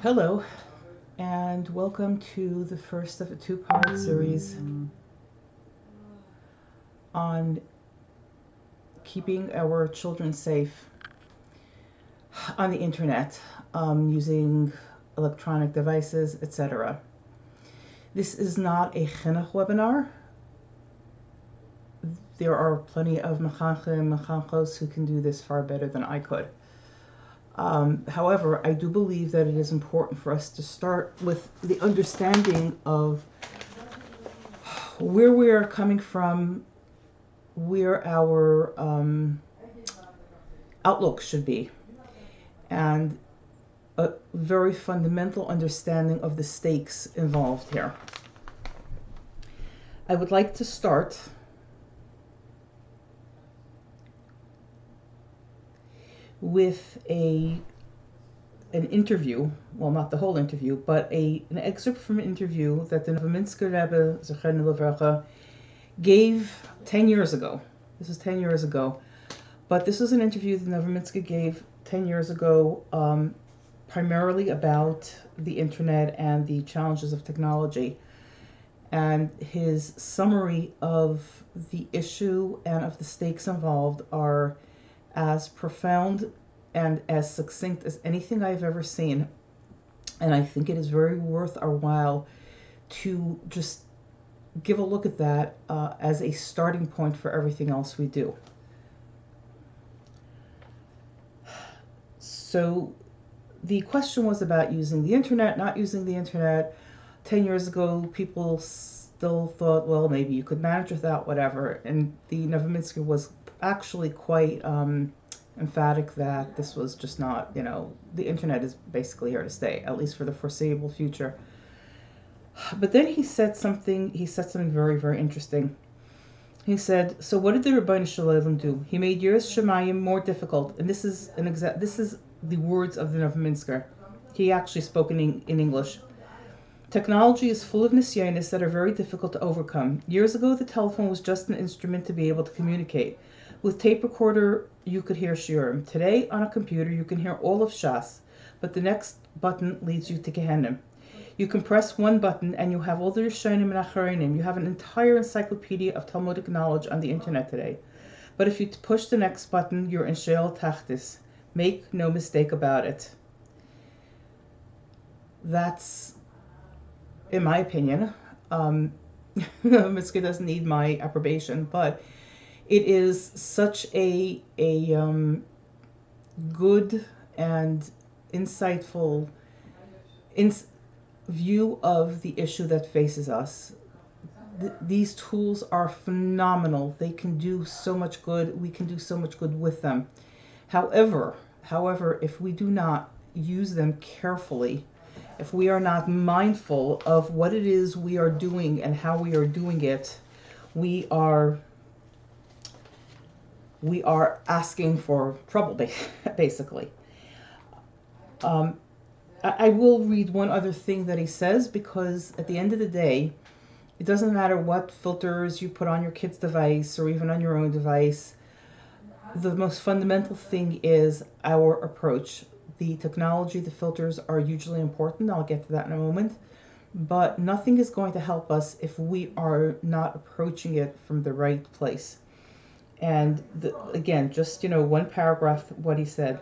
Hello, and welcome to the first of a two-part series on keeping our children safe on the internet using electronic devices, etc. This is not a chinuch webinar. There are plenty of mechanchim, mechanchos who can do this far better than I could. However, I do believe that it is important for us to start with the understanding of where we are coming from, where our outlook should be, and a very fundamental understanding of the stakes involved here. I would like to start with an interview, well, not the whole interview, but an excerpt from an interview that the Novominsker Rebbe, Zecher Levracha, gave 10 years ago. This is 10 years ago. But this was an interview that Novominsker gave 10 years ago, primarily about the internet and the challenges of technology. And his summary of the issue and of the stakes involved are as profound and as succinct as anything I've ever seen. And I think it is very worth our while to just give a look at that as a starting point for everything else we do. So the question was about using the internet, not using the internet. 10 years ago, people still thought, well, maybe you could manage without whatever. And the Novominsker was actually quite emphatic that this was just not, the internet is basically here to stay, at least for the foreseeable future. But then he said something very, very interesting. He said, so what did the Ribbono Shel Olam do? He made Yiras Shamayim more difficult. And this is the words of the Novominsker. He actually spoke in English. Technology is full of nisyonos that are very difficult to overcome. Years ago, the telephone was just an instrument to be able to communicate. With tape recorder, you could hear shiurim. Today, on a computer, you can hear all of Shas, but the next button leads you to Gehenna. You can press one button and you have all the Rishonim and Acharonim. You have an entire encyclopedia of Talmudic knowledge on the internet today. But if you push the next button, you're in Sheol Tachtis. Make no mistake about it. That's, in my opinion, Mitzke doesn't need my approbation, but it is such a good and insightful view of the issue that faces us. These tools are phenomenal. They can do so much good. We can do so much good with them. However, if we do not use them carefully, if we are not mindful of what it is we are doing and how we are doing it, we are asking for trouble, basically. I will read one other thing that he says, because at the end of the day, it doesn't matter what filters you put on your kid's device or even on your own device. The most fundamental thing is our approach. The technology, the filters are hugely important. I'll get to that in a moment. But nothing is going to help us if we are not approaching it from the right place. And again, just, one paragraph, what he said.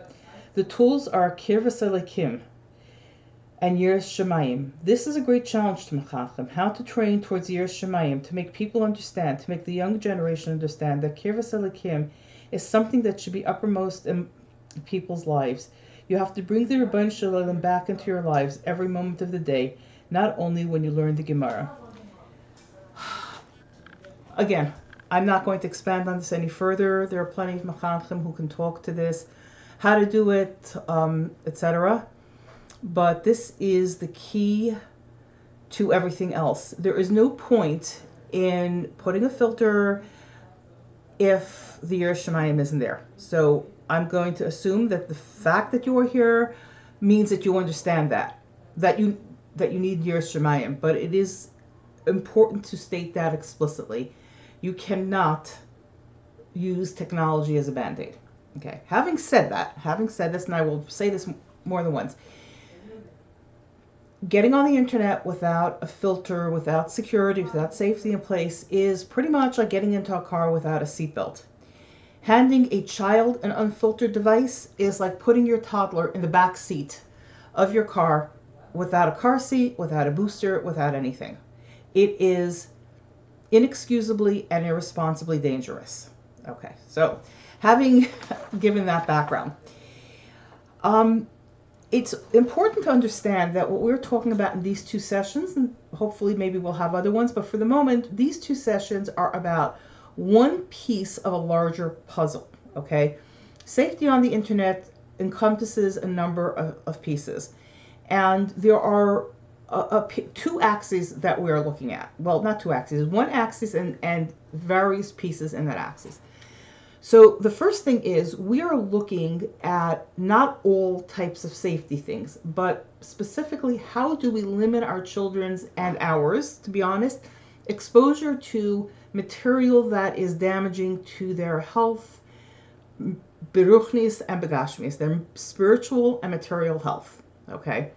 The tools are Kirvas Elikim and Yiras Shamayim. This is a great challenge to Mechachim, how to train towards Yiras Shamayim, to make people understand, to make the young generation understand that Kirvas Elikim is something that should be uppermost in people's lives. You have to bring the Ribbono Shel Olam back into your lives every moment of the day, not only when you learn the Gemara. Again, I'm not going to expand on this any further. There are plenty of mechanchim who can talk to this, how to do it, etc. But this is the key to everything else. There is no point in putting a filter if the Yiras Shamayim isn't there. So I'm going to assume that the fact that you are here means that you understand that you need Yiras Shamayim. But it is important to state that explicitly. You cannot use technology as a band-aid. Okay. Having said this, and I will say this more than once, getting on the internet without a filter, without security, without safety in place is pretty much like getting into a car without a seatbelt. Handing a child an unfiltered device is like putting your toddler in the back seat of your car without a car seat, without a booster, without anything. It is inexcusably and irresponsibly dangerous. Okay, so having given that background, it's important to understand that what we're talking about in these two sessions, and hopefully maybe we'll have other ones, but for the moment, these two sessions are about one piece of a larger puzzle, okay? Safety on the internet encompasses a number of pieces, and there are two axes that we're looking at. Well, not two axes, one axis and various pieces in that axis. So the first thing is we are looking at not all types of safety things, but specifically how do we limit our children's and ours, to be honest, exposure to material that is damaging to their health, beruchnis and begashmis, their spiritual and material health. Okay.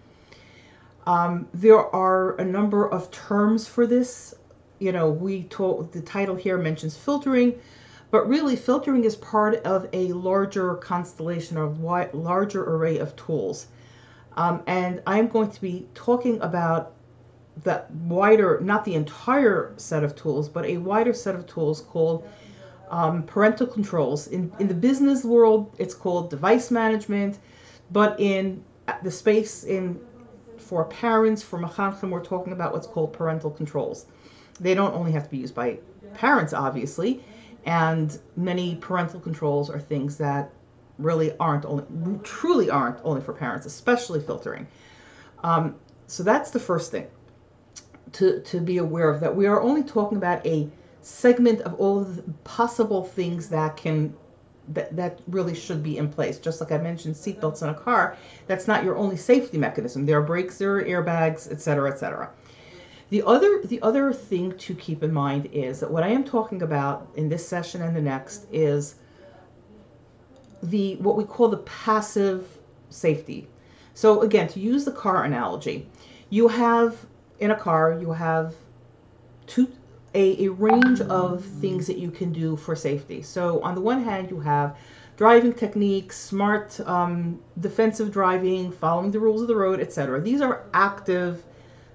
There are a number of terms for this. You know, the title here mentions filtering, but really filtering is part of a larger constellation of larger array of tools. And I'm going to be talking about the wider, not the entire set of tools, but a wider set of tools called parental controls. In the business world, it's called device management, but in the space for parents, for machanchim, we're talking about what's called parental controls. They don't only have to be used by parents, obviously, and many parental controls are things that truly aren't only for parents, especially filtering. So that's the first thing to be aware of, that we are only talking about a segment of all of the possible things that really should be in place. Just like I mentioned, seatbelts in a car, that's not your only safety mechanism. There are brakes, there are airbags, etc., etc. The other thing to keep in mind is that what I am talking about in this session and the next is what we call the passive safety. So again, to use the car analogy, you have in a car, you have a range of things that you can do for safety. So on the one hand, you have driving techniques, smart defensive driving, following the rules of the road, etc. These are active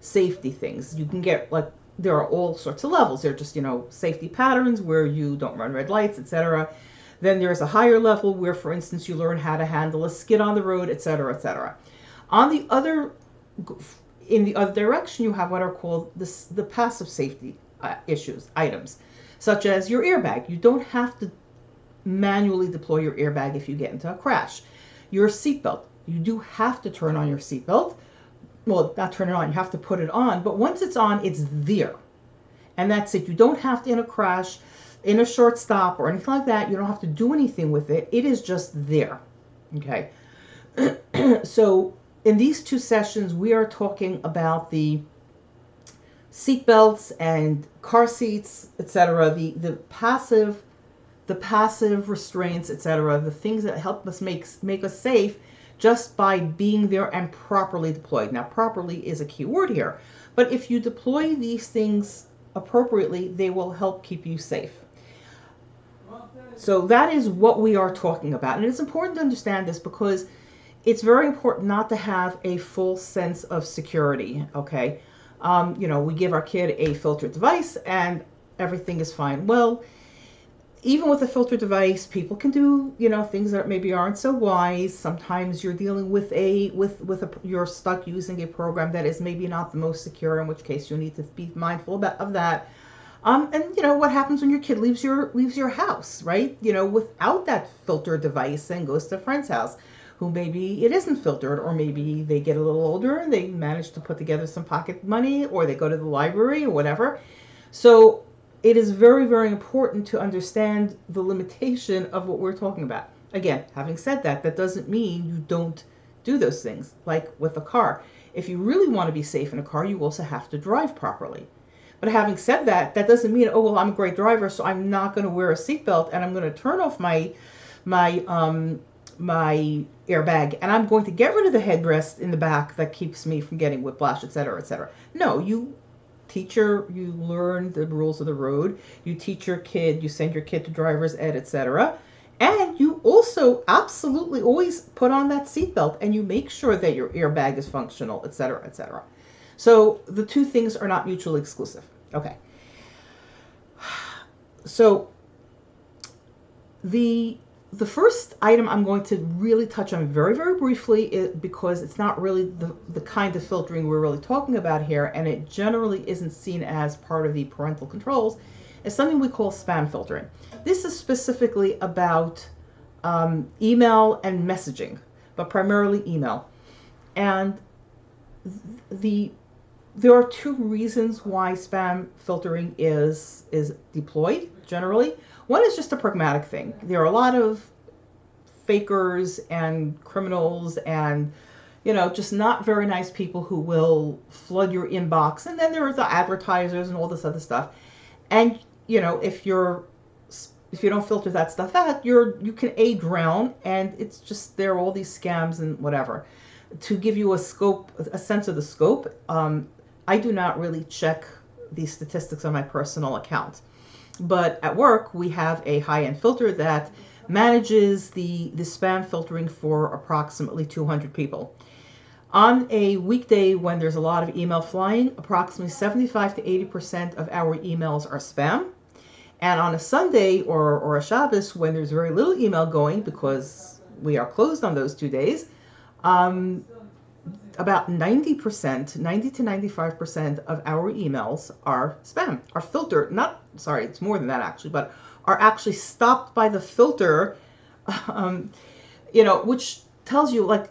safety things. You can get, like, there are all sorts of levels. They're just, safety patterns where you don't run red lights, etc. Then there's a higher level where, for instance, you learn how to handle a skid on the road, etc., etc. In the other direction, you have what are called the passive safety items, such as your airbag. You don't have to manually deploy your airbag if you get into a crash. Your seatbelt, you do have to turn on your seatbelt. Well, not turn it on, you have to put it on, but once it's on, it's there. And that's it. You don't have to, in a crash, in a short stop or anything like that, you don't have to do anything with it. It is just there. Okay. So in these two sessions, we are talking about the seatbelts and car seats, etc., the passive restraints, etc., the things that help us make us safe just by being there and properly deployed. Now, properly is a key word here, but if you deploy these things appropriately, they will help keep you safe. So that is what we are talking about, and it's important to understand this because it's very important not to have a false sense of security. Okay, we give our kid a filtered device and everything is fine. Well, even with a filtered device, people can do, things that maybe aren't so wise. Sometimes you're dealing with you're stuck using a program that is maybe not the most secure, in which case you need to be mindful of that. And what happens when your kid leaves your house, right? Without that filtered device and goes to a friend's house, who maybe it isn't filtered, or maybe they get a little older and they manage to put together some pocket money, or they go to the library or whatever. So it is very, very important to understand the limitation of what we're talking about. Again, having said that, that doesn't mean you don't do those things, like with a car. If you really want to be safe in a car, you also have to drive properly. But having said that, that doesn't mean, oh, well, I'm a great driver, so I'm not going to wear a seatbelt and I'm going to turn off my my airbag, and I'm going to get rid of the headrest in the back that keeps me from getting whiplash, etc., etc. No, you you learn the rules of the road. You teach your kid, you send your kid to driver's ed, etc. And you also absolutely always put on that seatbelt, and you make sure that your airbag is functional, etc., etc. So the two things are not mutually exclusive. Okay. So the the first item I'm going to really touch on very, very briefly, because it's not really the kind of filtering we're really talking about here, and it generally isn't seen as part of the parental controls, is something we call spam filtering. This is specifically about email and messaging, but primarily email. And the there are two reasons why spam filtering is deployed generally. One is just a pragmatic thing. There are a lot of fakers and criminals and just not very nice people who will flood your inbox, and then there are the advertisers and all this other stuff. And if you don't filter that stuff out, you can drown, and it's just there are all these scams and whatever. To give you a sense of the scope, I do not really check the statistics on my personal account. But at work, we have a high-end filter that manages the spam filtering for approximately 200 people. On a weekday when there's a lot of email flying, approximately 75 to 80% of our emails are spam. And on a Sunday or a Shabbos when there's very little email going because we are closed on those 2 days, about 90%, 90 to 95% of our emails are spam, are filtered, it's more than that actually, but are actually stopped by the filter, which tells you, like,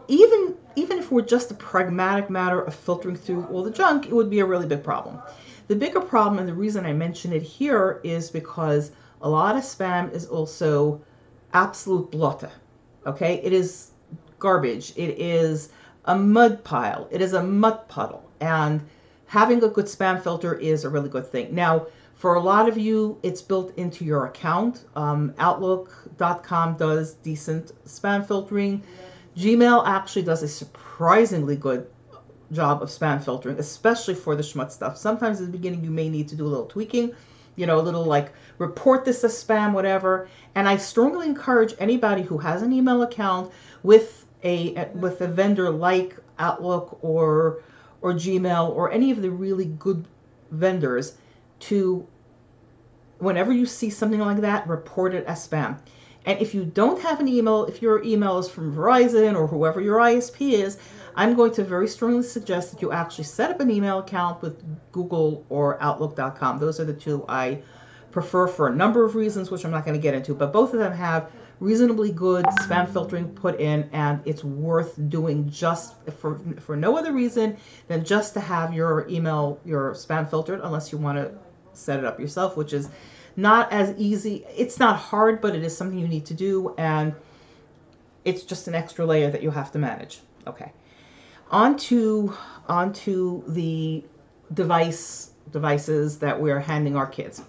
even if we're just a pragmatic matter of filtering through all the junk, it would be a really big problem. The bigger problem, and the reason I mention it here, is because a lot of spam is also absolute blotte. Okay, it is garbage. It is a mud pile. It is a mud puddle. And having a good spam filter is a really good thing. Now, for a lot of you, it's built into your account. Outlook.com does decent spam filtering. Gmail actually does a surprisingly good job of spam filtering, especially for the schmutz stuff. Sometimes at the beginning you may need to do a little tweaking, a little like report this as spam, whatever. And I strongly encourage anybody who has an email account with a vendor like Outlook or Gmail or any of the really good vendors to, whenever you see something like that, report it as spam. And if you don't have an email, if your email is from Verizon or whoever your ISP is, I'm going to very strongly suggest that you actually set up an email account with Google or Outlook.com. Those are the two I prefer for a number of reasons, which I'm not going to get into, but both of them have reasonably good spam filtering put in, and it's worth doing just for no other reason than just to have your email, your spam filtered, unless you want to set it up yourself, which is not as easy. It's not hard, but it is something you need to do, and it's just an extra layer that you have to manage. Okay. Onto the devices that we're handing our kids.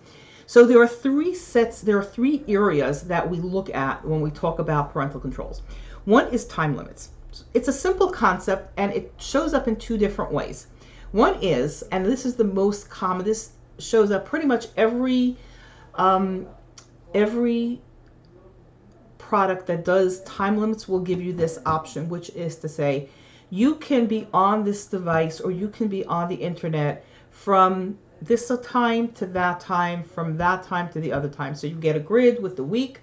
So there are three areas that we look at when we talk about parental controls. One is time limits. It's a simple concept, and it shows up in two different ways. One is, and this is the most common, this shows up pretty much every product that does time limits will give you this option, which is to say, you can be on this device or you can be on the internet from this time to that time, from that time to the other time. So you get a grid with the week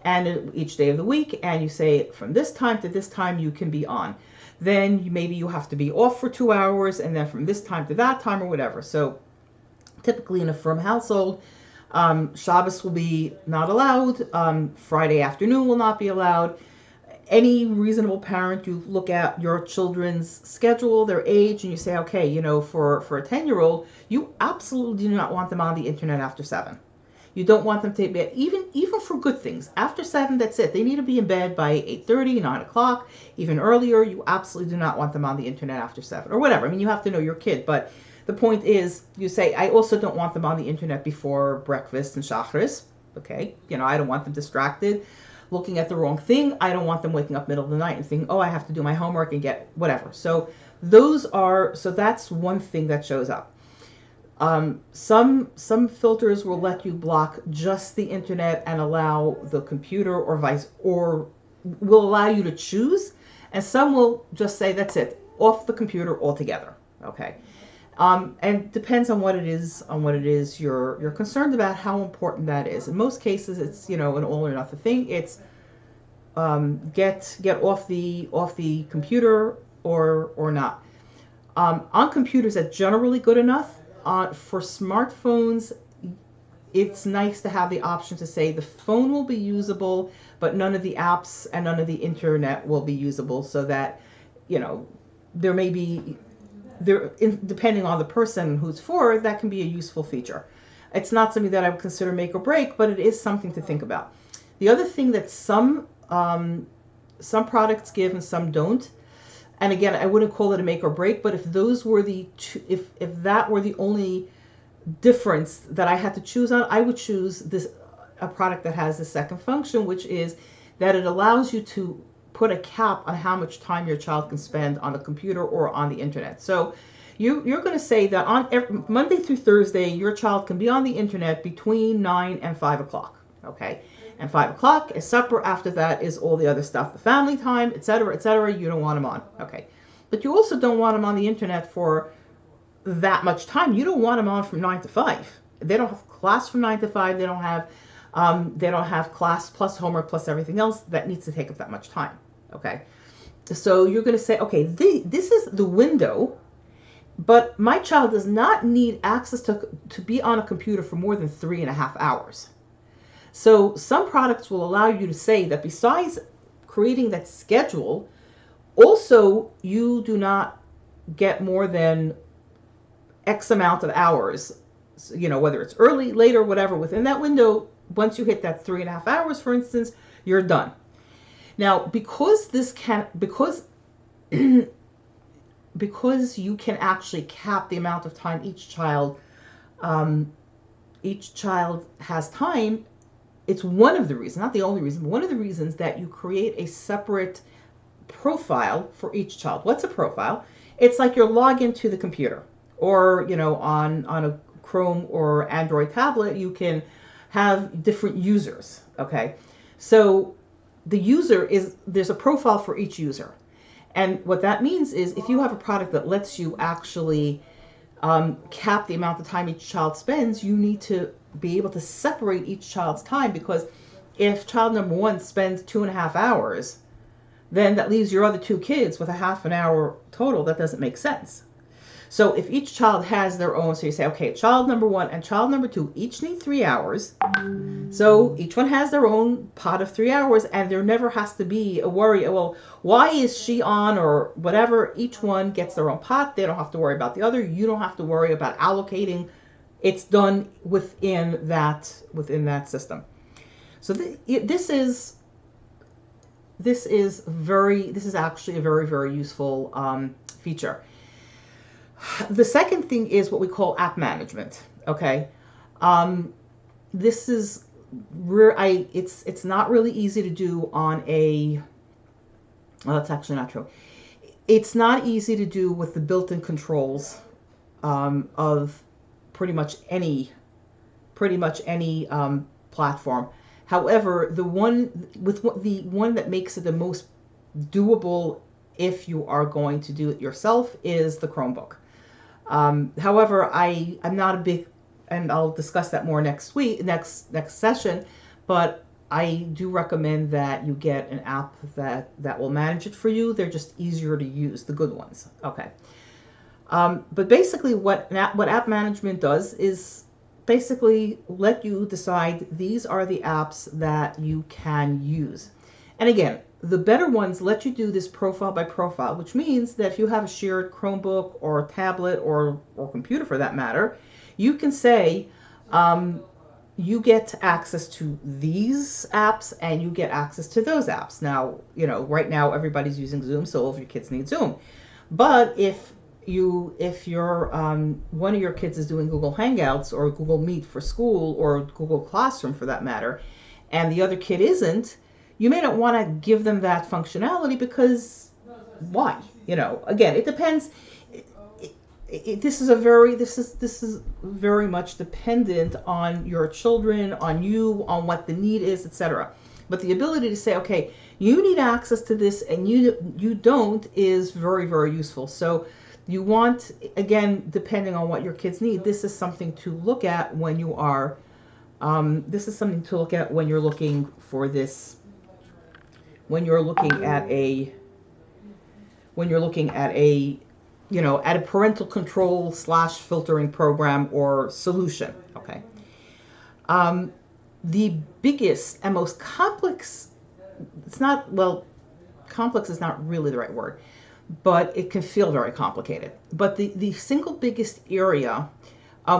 and each day of the week, and you say from this time to this time you can be on. Then maybe you have to be off for 2 hours, and then from this time to that time or whatever. So typically in a firm household, Shabbos will be not allowed. Friday afternoon will not be allowed. Any reasonable parent, you look at your children's schedule, their age, and you say, okay, for a 10-year-old, you absolutely do not want them on the internet after 7. You don't want them to be, even for good things. After 7, that's it. They need to be in bed by 8:30, 9 o'clock, even earlier. You absolutely do not want them on the internet after 7 or whatever. I mean, you have to know your kid, but the point is, you say, I also don't want them on the internet before breakfast and shacharis. Okay, I don't want them distracted. looking at the wrong thing. I don't want them waking up middle of the night and thinking, oh, I have to do my homework and get whatever. So that's one thing that shows up. Some filters will let you block just the internet and allow the computer or will allow you to choose, and some will just say that's it, off the computer altogether. Okay. And depends on what it is you're concerned about, how important that is. In most cases, it's an all or nothing thing. It's get off the computer or not. On computers, that's generally good enough. For smartphones, it's nice to have the option to say the phone will be usable, but none of the apps and none of the internet will be usable, so that there may be depending on the person who's for, that can be a useful feature. It's not something that I would consider make or break, but it is something to think about. The other thing that some products give and some don't, and again, I wouldn't call it a make or break, but if those were if that were the only difference that I had to choose on, I would choose a product that has the second function, which is that it allows you to put a cap on how much time your child can spend on the computer or on the internet. So you're going to say that on Monday through Thursday, your child can be on the internet between 9 and 5 o'clock. Okay. And 5 o'clock is supper. After that is all the other stuff, the family time, etc., etc. You don't want them on. Okay. But you also don't want them on the internet for that much time. You don't want them on from 9 to 5. They don't have class from 9 to 5. They don't have class plus homework plus everything else that needs to take up that much time. Okay. So you're going to say, okay, this is the window, but my child does not need access to be on a computer for more than 3.5 hours. So some products will allow you to say that besides creating that schedule, also you do not get more than X amount of hours, whether it's early, late, or whatever, within that window. Once you hit that 3.5 hours, for instance, you're done. Now, because you can actually cap the amount of time each child has time, it's one of the reasons, not the only reason, but one of the reasons that you create a separate profile for each child. What's a profile? It's like your login to the computer, or on a Chrome or Android tablet, you can have different users. Okay, so there's a profile for each user, and what that means is if you have a product that lets you actually cap the amount of time each child spends, you need to be able to separate each child's time, because if child number 1 spends 2.5 hours, then that leaves your other 2 kids with a half an hour total. That doesn't make sense. So if each child has their own, so you say, okay, child number 1 and child number 2 each need 3 hours. So each one has their own pot of 3 hours, and there never has to be a worry, well, why is she on or whatever. Each one gets their own pot. They don't have to worry about the other. You don't have to worry about allocating. It's done within that system. So this is actually a very, very useful feature. The second thing is what we call app management. Okay, this is where it's not really easy to do on a. Well, that's actually not true. It's not easy to do with the built-in controls of pretty much any platform. However, the one that makes it the most doable if you are going to do it yourself is the Chromebook. However, I'm not a big, and I'll discuss that more next session, but I do recommend that you get an app that will manage it for you. They're just easier to use, the good ones. Okay. But basically what app management does is basically let you decide these are the apps that you can use. And again, the better ones let you do this profile by profile, which means that if you have a shared Chromebook or tablet or computer for that matter, you can say you get access to these apps and you get access to those apps. Now, right now everybody's using Zoom, so all of your kids need Zoom. But if your one of your kids is doing Google Hangouts or Google Meet for school or Google Classroom for that matter, and the other kid isn't, you may not want to give them that functionality because why? Again, it depends. This is very much dependent on your children, on you, on what the need is, etc. But the ability to say, okay, you need access to this and you don't, is very, very useful. So you want, again, depending on what your kids need, this is something to look at when you are this is something to look at when you're looking for this, when you're looking at a at a parental control / filtering program or solution. Okay. The biggest and most complex, it's not, well, complex is not really the right word, but it can feel very complicated. But the single biggest area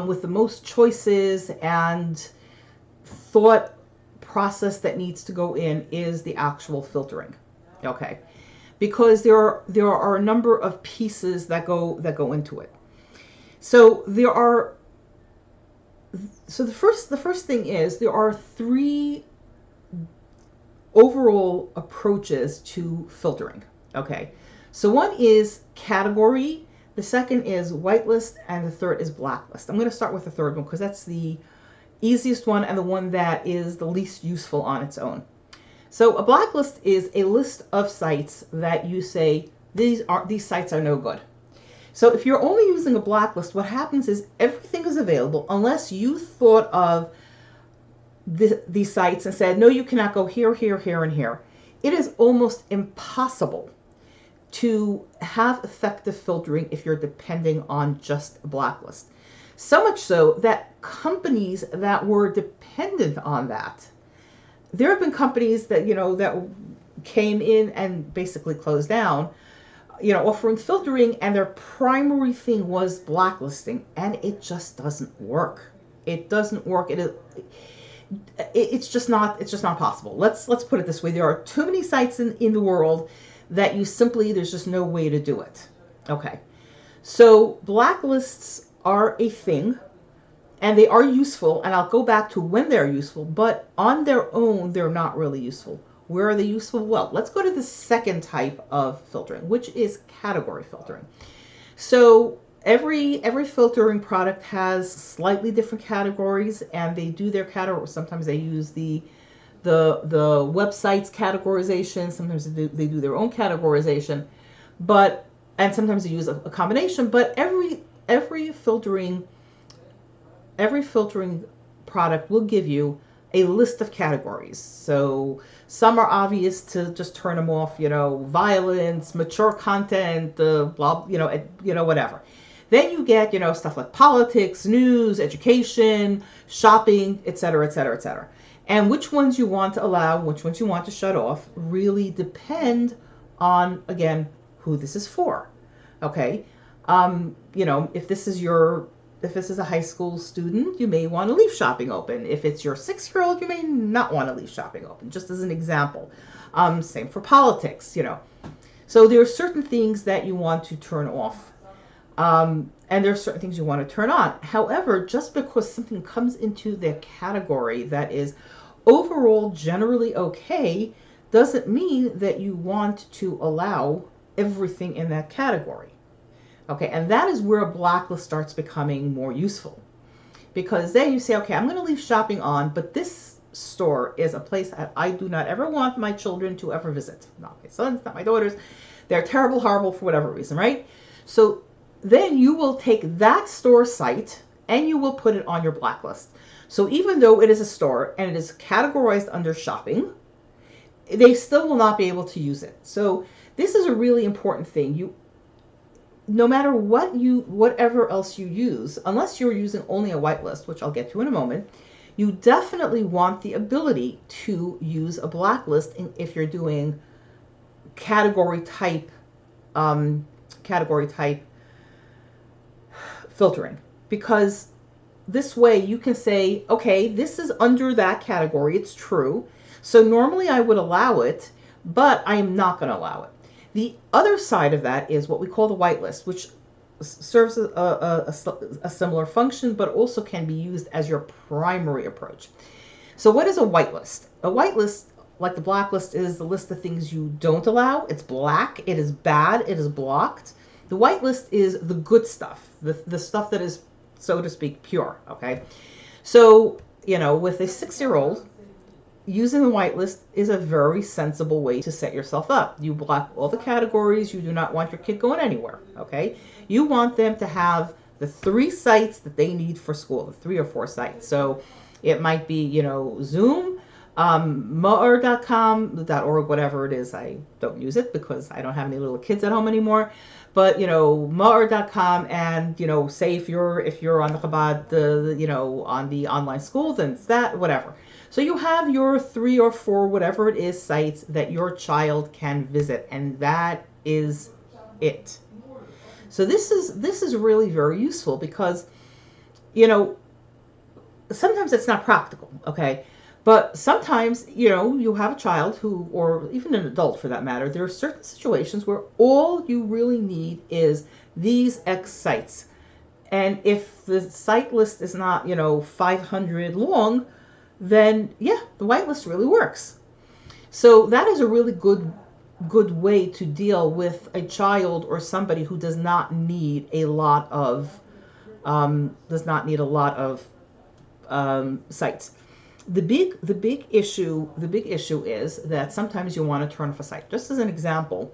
with the most choices and thought process that needs to go in is the actual filtering. Okay. Because there are a number of pieces that go into it. So the first thing is there are 3 overall approaches to filtering. Okay. So one is category, the second is whitelist, and the third is blacklist. I'm going to start with the third one because that's the easiest one and the one that is the least useful on its own. So a blacklist is a list of sites that you say these sites are no good. So if you're only using a blacklist, what happens is everything is available unless you thought of these sites and said, no, you cannot go here, here, here, and here. It is almost impossible to have effective filtering if you're depending on just a blacklist. So much so that companies that were dependent on that, there have been companies that, that came in and basically closed down, offering filtering, and their primary thing was blacklisting, and it just doesn't work. It doesn't work. It's just not possible. Let's put it this way. There are too many sites in the world that there's just no way to do it. Okay. So blacklists are a thing, and they are useful, and I'll go back to when they're useful, but on their own, they're not really useful. Where are they useful? Well, let's go to the second type of filtering, which is category filtering. So every filtering product has slightly different categories, and they do their category. Sometimes they use the website's categorization. Sometimes they do their own categorization, and sometimes they use a combination. But every filtering product will give you a list of categories. So some are obvious to just turn them off, violence, mature content, blah, whatever. Then you get, stuff like politics, news, education, shopping, etc., etc., etc. And which ones you want to allow, which ones you want to shut off, really depend on, again, who this is for. Okay. If this is a high school student, you may want to leave shopping open. If it's your 6-year-old, you may not want to leave shopping open, just as an example. Same for politics, So there are certain things that you want to turn off. And there are certain things you want to turn on. However, just because something comes into the category that is overall generally okay, doesn't mean that you want to allow everything in that category. Okay, and that is where a blacklist starts becoming more useful. Because then you say, okay, I'm going to leave shopping on, but this store is a place that I do not ever want my children to ever visit. Not my sons, not my daughters. They're terrible, horrible for whatever reason, right? So then you will take that store site and you will put it on your blacklist. So even though it is a store and it is categorized under shopping, they still will not be able to use it. So this is a really important thing. No matter whatever else you use, unless you're using only a whitelist, which I'll get to in a moment, you definitely want the ability to use a blacklist if you're doing category type filtering, because this way you can say, okay, this is under that category, it's true, so normally I would allow it, but I am not going to allow it. The other side of that is what we call the whitelist, which serves a similar function, but also can be used as your primary approach. So what is a whitelist? A whitelist like the blacklist is the list of things you don't allow. It's black. It is bad. It is blocked. The whitelist is the good stuff, the stuff that is, so to speak, pure. Okay. So, with a 6-year-old, using the whitelist is a very sensible way to set yourself up. You block all the categories. You do not want your kid going anywhere. Okay. You want them to have the 3 sites that they need for school, the 3 or 4 sites. So it might be, Zoom, Ma'ar.com, .org, whatever it is. I don't use it because I don't have any little kids at home anymore. But, Ma'ar.com, and, say if you're on the Chabad, on the online school, then it's that, whatever. So you have your 3 or 4, whatever it is, sites that your child can visit, and that is it. So this is really very useful because, sometimes it's not practical, okay? But sometimes, you have a child who, or even an adult for that matter, there are certain situations where all you really need is these X sites. And if the site list is not, 500 long, then yeah, the whitelist really works. So that is a really good way to deal with a child or somebody who does not need a lot of sites. The big issue is that sometimes you want to turn off a site. Just as an example,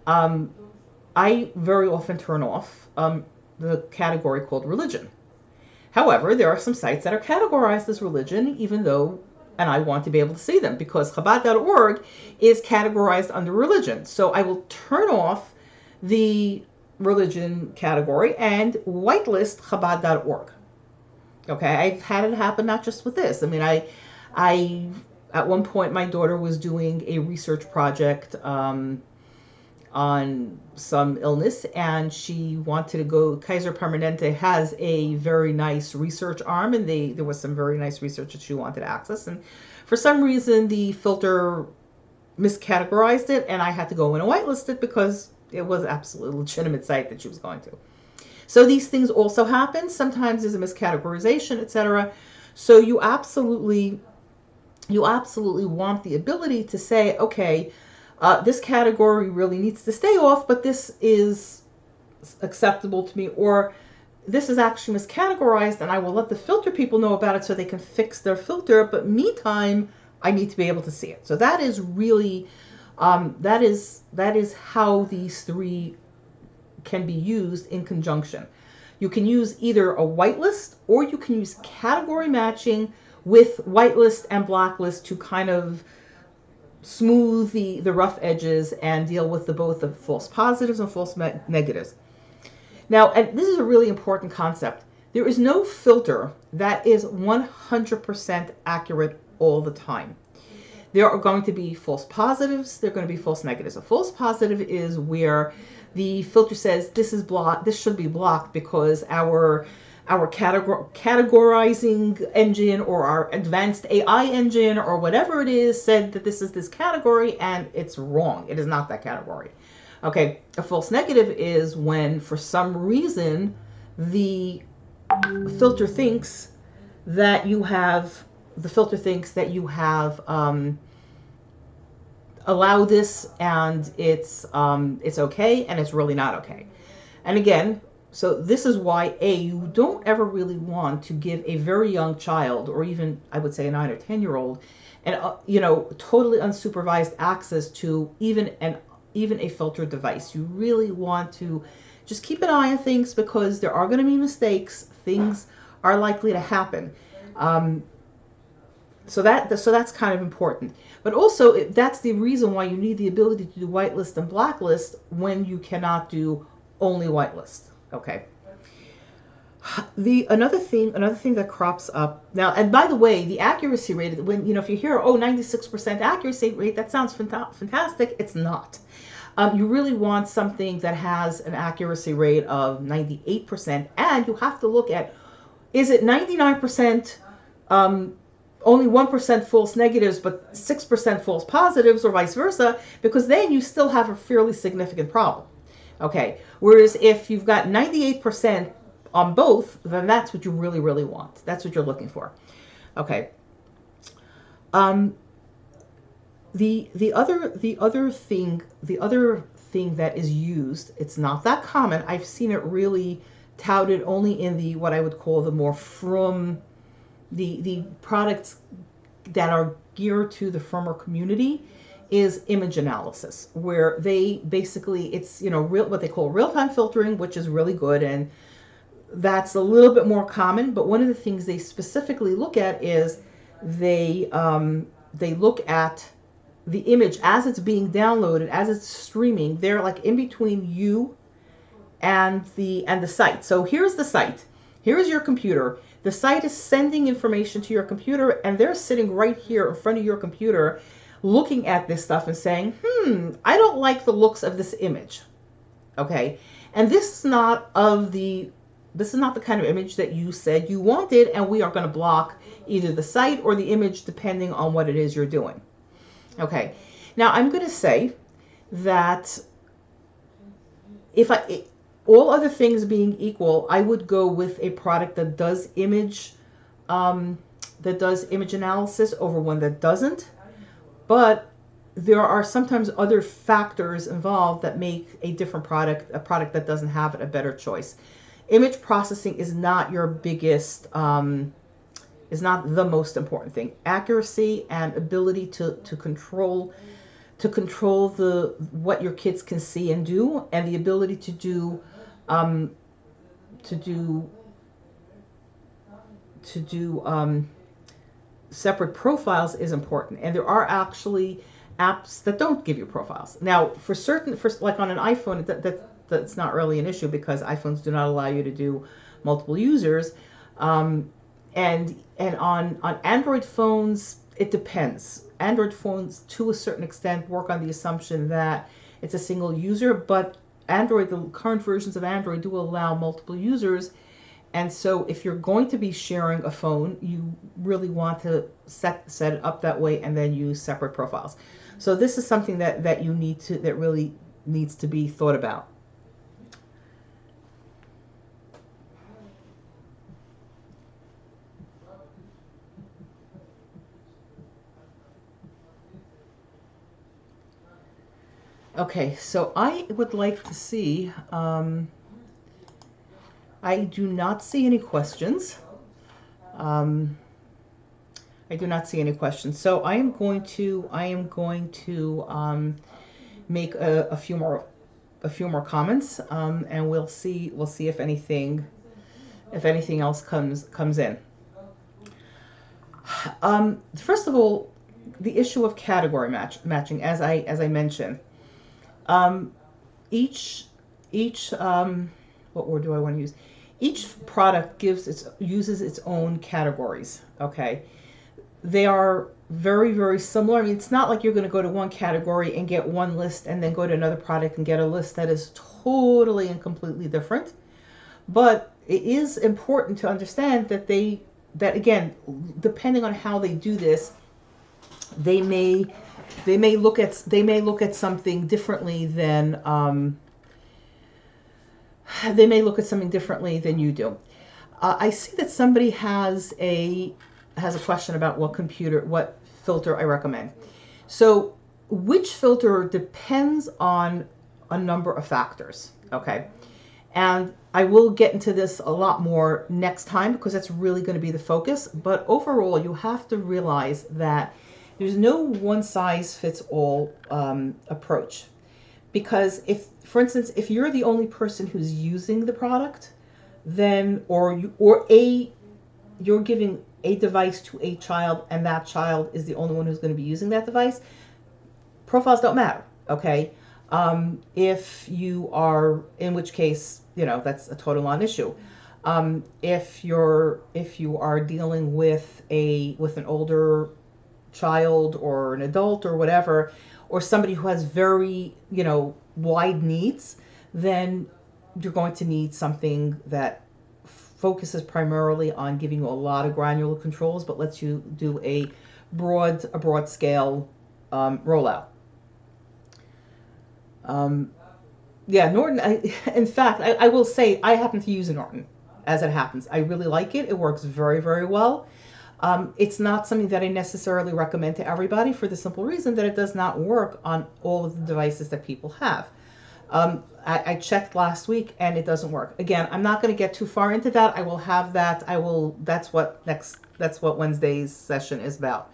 I very often turn off the category called religion. However, there are some sites that are categorized as religion, and I want to be able to see them because Chabad.org is categorized under religion. So I will turn off the religion category and whitelist Chabad.org. Okay, I've had it happen not just with this. I mean, I at one point my daughter was doing a research project on some illness, and she wanted to go. Kaiser Permanente has a very nice research arm, and there was some very nice research that she wanted to access, and for some reason the filter miscategorized it, and I had to go in and whitelist it because it was absolutely legitimate site that she was going to. So these things also happen. Sometimes there's a miscategorization, etc. So you absolutely want the ability to say, okay, this category really needs to stay off, but this is acceptable to me, or this is actually miscategorized, and I will let the filter people know about it so they can fix their filter. But meantime, I need to be able to see it. So that is really, that is how these 3 can be used in conjunction. You can use either a whitelist, or you can use category matching with whitelist and blacklist to kind of smooth the rough edges and deal with both the false positives and false negatives. Now, and this is a really important concept. There is no filter that is 100% accurate all the time. There are going to be false positives. There are going to be false negatives. A false positive is where the filter says this is blocked. This should be blocked because our categorizing engine or our advanced AI engine or whatever it is said that this is this category, and it's wrong. It is not that category. Okay, a false negative is when for some reason the filter thinks that you have allow this, and it's okay, and it's really not okay. And again, so this is why you don't ever really want to give a very young child, or even I would say a 9 or 10-year-old, and totally unsupervised access to even a filtered device. You really want to just keep an eye on things because there are going to be mistakes. Things are likely to happen. So that's kind of important. But also, that's the reason why you need the ability to do whitelist and blacklist when you cannot do only whitelist. Okay. Another thing that crops up now, and by the way, the accuracy rate, when if you hear 96% accuracy rate, that sounds fantastic. It's not. You really want something that has an accuracy rate of 98%, and you have to look at, is it 99%? Only 1% false negatives, but 6% false positives, or vice versa, because then you still have a fairly significant problem. Okay. Whereas if you've got 98% on both, then that's what you really, really want. That's what you're looking for. Okay. The other thing that is used, it's not that common. I've seen it really touted only in the what I would call the more from the products that are geared to the firmer community, is image analysis, where they basically, it's real, what they call real-time filtering, which is really good, and that's a little bit more common. But one of the things they specifically look at is they look at the image as it's being downloaded, as it's streaming. They're like in between you and the site. So here's the site. Here's your computer. The site is sending information to your computer, and they're sitting right here in front of your computer looking at this stuff and saying, I don't like the looks of this image. Okay? And this is not the kind of image that you said you wanted, and we are going to block either the site or the image depending on what it is you're doing. Okay. Now I'm going to say that all other things being equal, I would go with a product that does image analysis over one that doesn't. But there are sometimes other factors involved that make a product that doesn't have it, a better choice. Image processing is not your biggest, is not the most important thing. Accuracy and ability to control what your kids can see and do, and the ability to do separate profiles is important. And there are actually apps that don't give you profiles. Now, for like on an iPhone, that's not really an issue, because iPhones do not allow you to do multiple users. And on Android phones, it depends. Android phones, to a certain extent, work on the assumption that it's a single user, but the current versions of Android do allow multiple users. And so if you're going to be sharing a phone, you really want to set it up that way, and then use separate profiles. So this is something that really needs to be thought about. Okay, so I would like to see, I do not see any questions. I do not see any questions. So I am going to make a few more comments, and we'll see if anything else comes in. First of all, the issue of category matching, as I mentioned. Each what word do I want to use? Each product uses its own categories. Okay, they are very, very similar. I mean, it's not like you're going to go to one category and get one list, and then go to another product and get a list that is totally and completely different. But it is important to understand that again, depending on how they do this, they may look at something differently than you do. I see that somebody has a question about what filter I recommend. So which filter depends on a number of factors. Okay, and I will get into this a lot more next time, because that's really going to be the focus. But overall, you have to realize that there's no one-size-fits-all approach. Because for instance, if you're the only person who's using the product, then you're giving a device to a child, and that child is the only one who's going to be using that device, profiles don't matter. Okay, if you are, in which case, that's a total non-issue. If you are dealing with an older child or an adult or whatever, or somebody who has very wide needs, then you're going to need something that focuses primarily on giving you a lot of granular controls, but lets you do a broad scale rollout. Norton. In fact, I will say I happen to use a Norton, as it happens. I really like it. It works very, very well. It's not something that I necessarily recommend to everybody for the simple reason that it does not work on all of the devices that people have. I checked last week and it doesn't work. Again, I'm not going to get too far into that. I will have that. That's what Wednesday's session is about.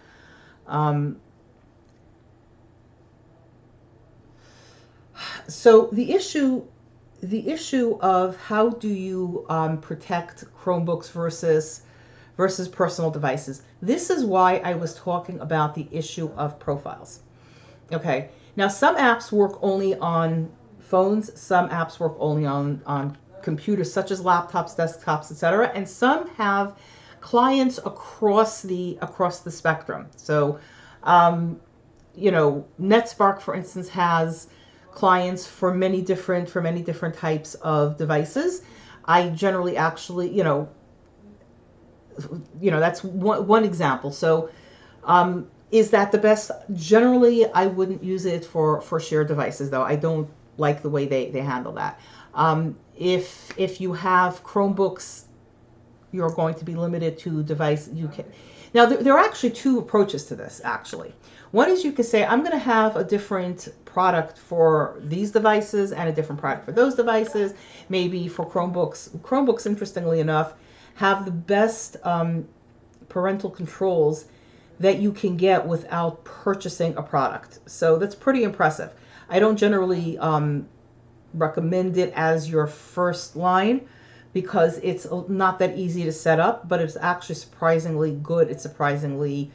So the issue of how do you protect Chromebooks versus personal devices. This is why I was talking about the issue of profiles. Okay. Now some apps work only on phones, some apps work only on computers such as laptops, desktops, etc. And some have clients across the spectrum. So NetSpark, for instance, has clients for many different types of devices. I generally actually, that's one example. So is that the best? Generally, I wouldn't use it for shared devices, though. I don't like the way they handle that. If you have Chromebooks, you're going to be limited to device. You can now there are actually two approaches to this. Actually, one is you can say I'm going to have a different product for these devices and a different product for those devices. Maybe for Chromebooks. Chromebooks, interestingly enough, have the best parental controls that you can get without purchasing a product. So that's pretty impressive. I don't generally recommend it as your first line because it's not that easy to set up, but it's actually surprisingly good. It's surprisingly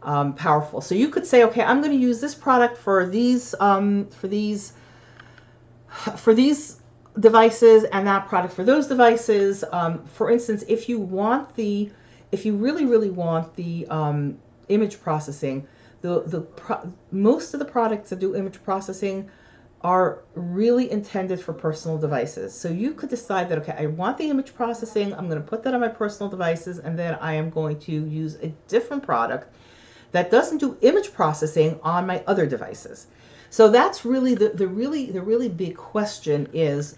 powerful. So you could say, okay, I'm going to use this product for these devices and that product for those devices. For instance, if you really want the image processing, most of the products that do image processing are really intended for personal devices. So you could decide that, okay, I want the image processing, I'm going to put that on my personal devices, and then I am going to use a different product that doesn't do image processing on my other devices. So that's really the really big question is,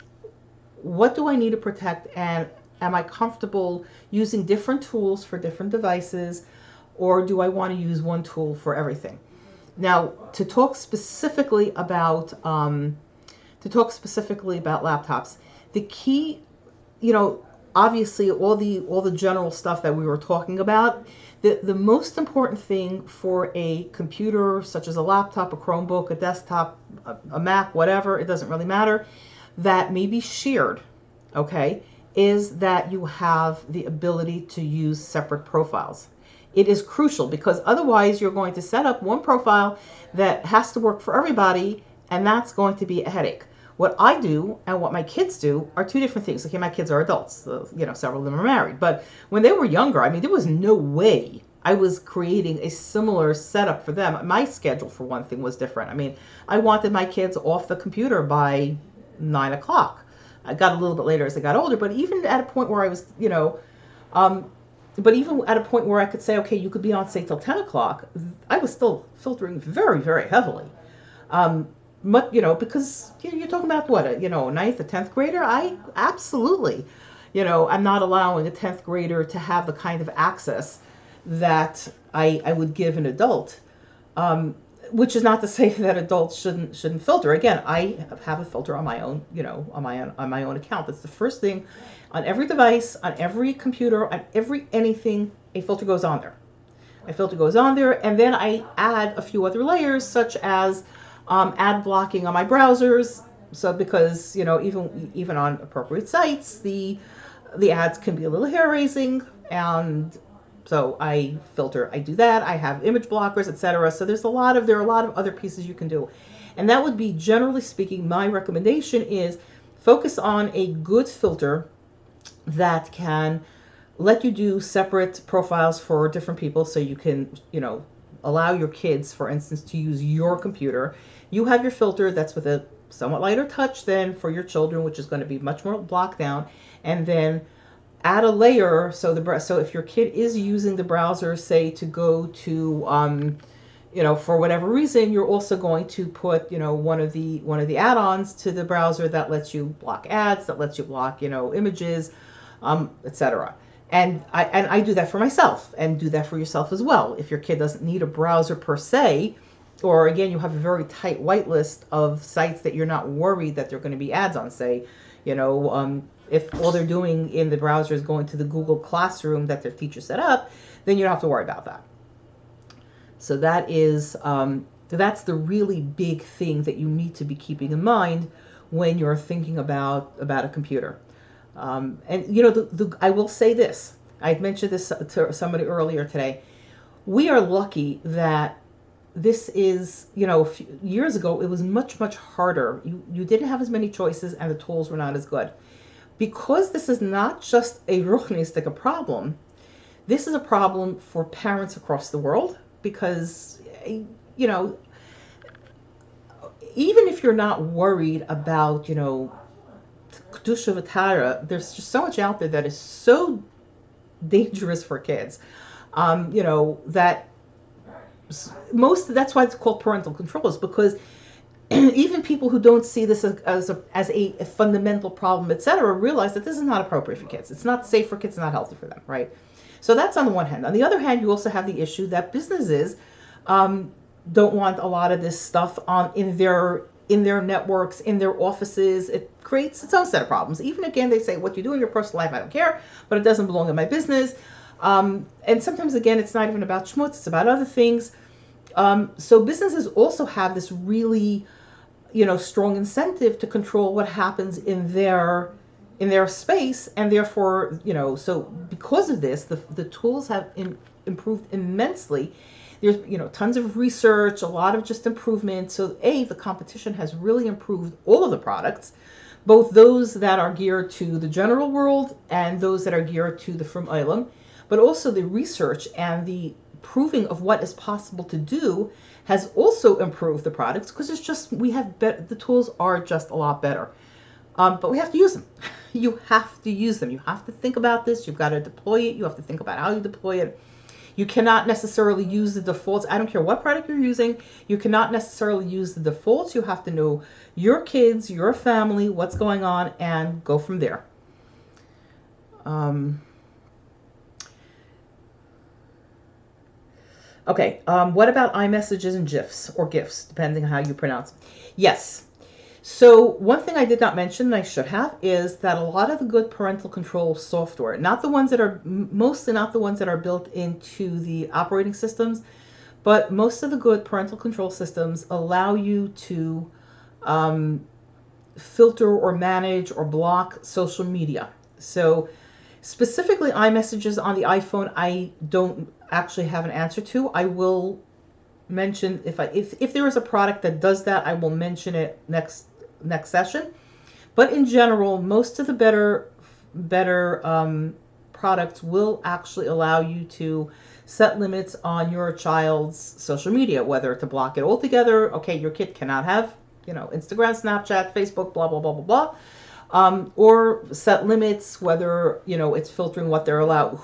what do I need to protect, and am I comfortable using different tools for different devices, or do I want to use one tool for everything? Now, to talk specifically about laptops, the key, obviously all the general stuff that we were talking about, the most important thing for a computer such as a laptop, a Chromebook, a desktop, a Mac, whatever, it doesn't really matter, that may be shared, okay, is that you have the ability to use separate profiles. It is crucial because otherwise you're going to set up one profile that has to work for everybody, and that's going to be a headache. What I do and what my kids do are two different things. Okay, my kids are adults, so, several of them are married. But when they were younger, there was no way I was creating a similar setup for them. My schedule, for one thing, was different. I wanted my kids off the computer by 9 o'clock. I got a little bit later as they got older, but even at a point where I was, but even at a point where I could say, okay, you could be on, say, till 10 o'clock, I was still filtering very, very heavily. But, because you're talking about what, a ninth, a 10th grader? I absolutely, I'm not allowing a 10th grader to have the kind of access that I would give an adult. Which is not to say that adults shouldn't filter. Again, I have a filter on my own, on my own account. That's the first thing. On every device, on every computer, on every anything, a filter goes on there. A filter goes on there, and then I add a few other layers, such as ad blocking on my browsers. So because even on appropriate sites, the ads can be a little hair raising, and so I filter. I do that. I have image blockers, etc. So there are a lot of other pieces you can do, and that would be, generally speaking, my recommendation is focus on a good filter that can let you do separate profiles for different people, so you can allow your kids, for instance, to use your computer. You have your filter that's with a somewhat lighter touch than for your children, which is going to be much more blocked down, and then add a layer so if your kid is using the browser, say, to go to for whatever reason, you're also going to put one of the add-ons to the browser that lets you block ads, that lets you block images, etc. And I do that for myself, and do that for yourself as well. If your kid doesn't need a browser per se, or again, you have a very tight whitelist of sites that you're not worried that they're going to be ads on, say, if all they're doing in the browser is going to the Google Classroom that their teacher set up, then you don't have to worry about that. So that's the really big thing that you need to be keeping in mind when you're thinking about a computer. And I will say this. I mentioned this to somebody earlier today. We are lucky that this is, a few years ago, it was much, much harder. You didn't have as many choices, and the tools were not as good. Because this is not just a ruchnistic problem, this is a problem for parents across the world, because, even if you're not worried about, Kedusha V'Tara, there's just so much out there that is so dangerous for kids. That that's why it's called parental controls, because even people who don't see this as a fundamental problem, etc., realize that this is not appropriate for kids. It's not safe for kids, it's not healthy for them, right? So that's on the one hand. On the other hand, you also have the issue that businesses don't want a lot of this stuff in their networks, in their offices. It creates its own set of problems. Even again, they say, what you do in your personal life, I don't care, but it doesn't belong in my business. And sometimes, again, it's not even about schmutz, it's about other things. So businesses also have this really, strong incentive to control what happens in their space, and therefore, so because of this, the tools have improved immensely. There's, tons of research, a lot of just improvement. So the competition has really improved all of the products, both those that are geared to the general world and those that are geared to the Frum Olam, but also the research and the proving of what is possible to do has also improved the products, because it's just, the tools are just a lot better. But we have to use them. You have to use them. You have to think about this. You've got to deploy it. You have to think about how you deploy it. You cannot necessarily use the defaults. I don't care what product you're using. You cannot necessarily use the defaults. You have to know your kids, your family, what's going on, and go from there. Okay, what about iMessages and GIFs, or GIFs, depending on how you pronounce it? Yes. So one thing I did not mention, and I should have, is that a lot of the good parental control software, mostly not the ones that are built into the operating systems, but most of the good parental control systems allow you to filter or manage or block social media. So specifically iMessages on the iPhone, I don't actually have an answer to. I will mention, if there is a product that does that, I will mention it next session. But in general, most of the better products will actually allow you to set limits on your child's social media, whether to block it altogether. Okay, your kid cannot have, Instagram, Snapchat, Facebook, blah, blah, blah, blah, blah. Or set limits, whether, it's filtering what they're allowed,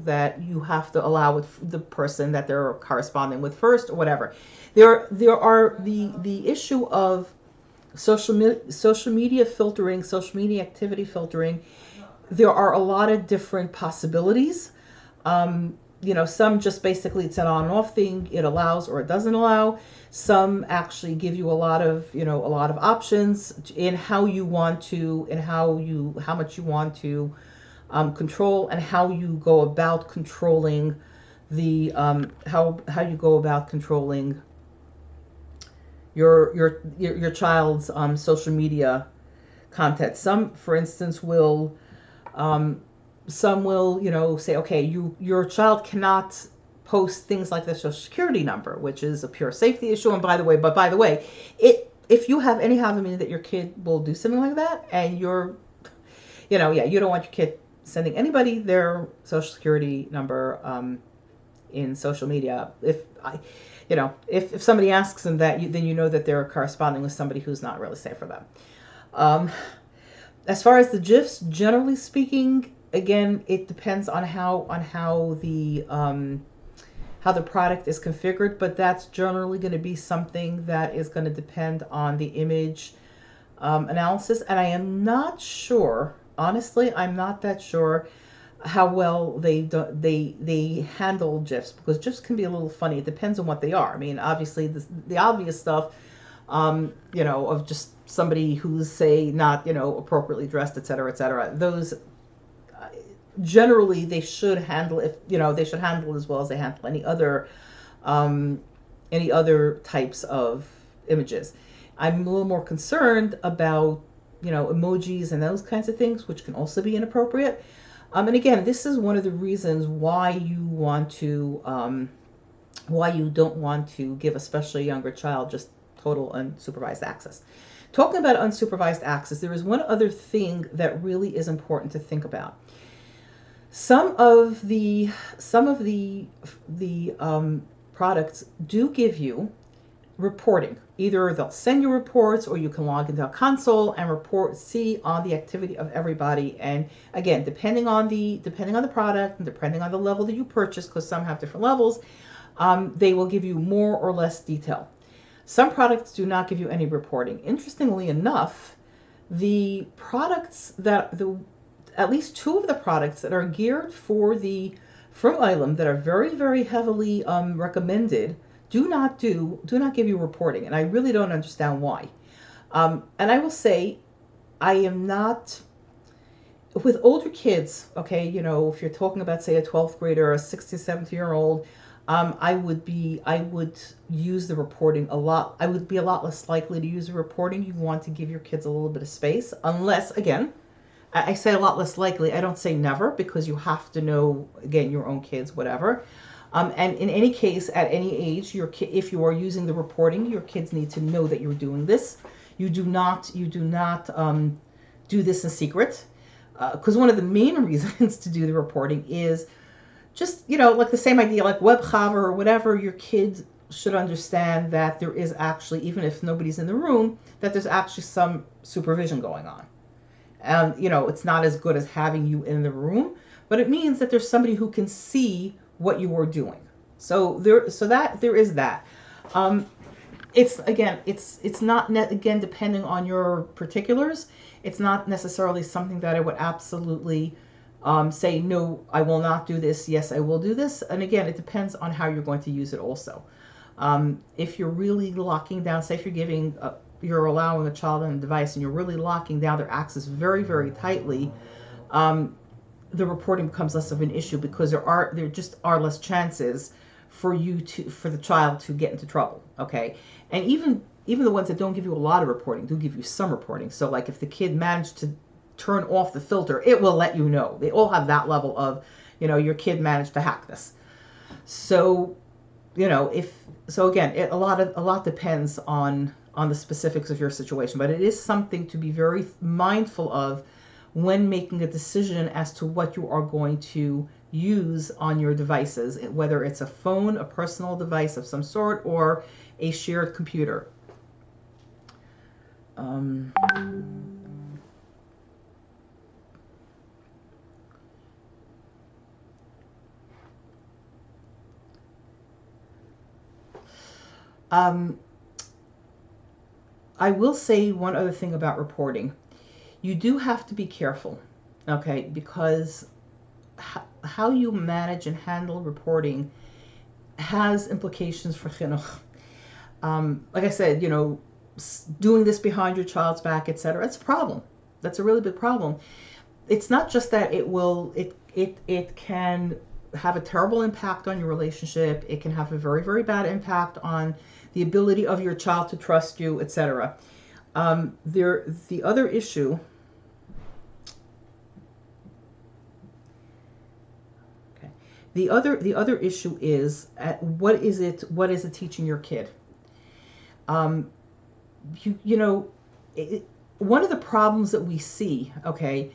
that you have to allow with the person that they're corresponding with first, or whatever. There are the issue of social media filtering, social media activity filtering. There are a lot of different possibilities. Some just basically it's an on and off thing. It allows or it doesn't allow. Some actually give you a lot of options in how you want to, and how much you want to control, and how you go about controlling the how you go about controlling your child's social media content. Some, for instance, will say, okay, your child cannot post things like the Social Security number, which is a pure safety issue. And by the way, if you have any meaning that your kid will do something like that, and you don't want your kid sending anybody their Social Security number in social media. If somebody asks them that, then you know that they're corresponding with somebody who's not really safe for them. As far as the GIFs, generally speaking, again, it depends on how the product is configured, but that's generally going to be something that is going to depend on the image analysis. And I am not sure, honestly, I'm not that sure how well they handle GIFs, because GIFs can be a little funny. It depends on what they are. I mean, obviously the obvious stuff, of just somebody who's, say, not, appropriately dressed, et cetera, et cetera. Those generally they should handle, if they should handle as well as they handle um, any other types of images. I'm a little more concerned about emojis and those kinds of things, which can also be inappropriate. And again, this is one of the reasons why why you don't want to give, especially a younger child, just total unsupervised access. Talking about unsupervised access, there is one other thing that really is important to think about. Some of the products do give you reporting. Either they'll send you reports, or you can log into a console and see on the activity of everybody. And again, depending on the product and depending on the level that you purchase, because some have different levels, they will give you more or less detail. Some products do not give you any reporting. Interestingly enough, the products at least two of the products that are geared from Eilem, that are very, very heavily recommended, do not give you reporting, and I really don't understand why. And I will say, I am not with older kids. Okay, if you're talking about, say, a 12th grader or a 16, 17-year-old, I would use the reporting a lot. I would be a lot less likely to use the reporting. You want to give your kids a little bit of space, unless, again, I say a lot less likely. I don't say never, because you have to know, again, your own kids, whatever. And in any case, at any age, if you are using the reporting, your kids need to know that you're doing this. You do not do this in secret, because one of the main reasons to do the reporting is just, like the same idea, like WebChaver or whatever. Your kids should understand that there is actually, even if nobody's in the room, that there's actually some supervision going on. And it's not as good as having you in the room, but it means that there's somebody who can see what you are doing. So there is that. It's not again, depending on your particulars. It's not necessarily something that I would absolutely say, no, I will not do this. Yes, I will do this. And again, it depends on how you're going to use it also. If you're really locking down, say if you're allowing a child on a device and you're really locking down their access very, very tightly, the reporting becomes less of an issue, because there just are less chances for the child to get into trouble. Okay, and even the ones that don't give you a lot of reporting do give you some reporting. So like if the kid managed to turn off the filter, it will let you know. They all have that level of, your kid managed to hack this. So, again, a lot depends on the specifics of your situation, but it is something to be very mindful of when making a decision as to what you are going to use on your devices, whether it's a phone, a personal device of some sort, or a shared computer. I will say one other thing about reporting. You do have to be careful, okay, because how you manage and handle reporting has implications for chinuch. Like I said, doing this behind your child's back, etc. It's a problem. That's a really big problem. It's not just that it can have a terrible impact on your relationship. It can have a very, very bad impact on the ability of your child to trust you, etc. The other issue. Okay. The other issue is, what is it teaching your kid? One of the problems that we see, okay,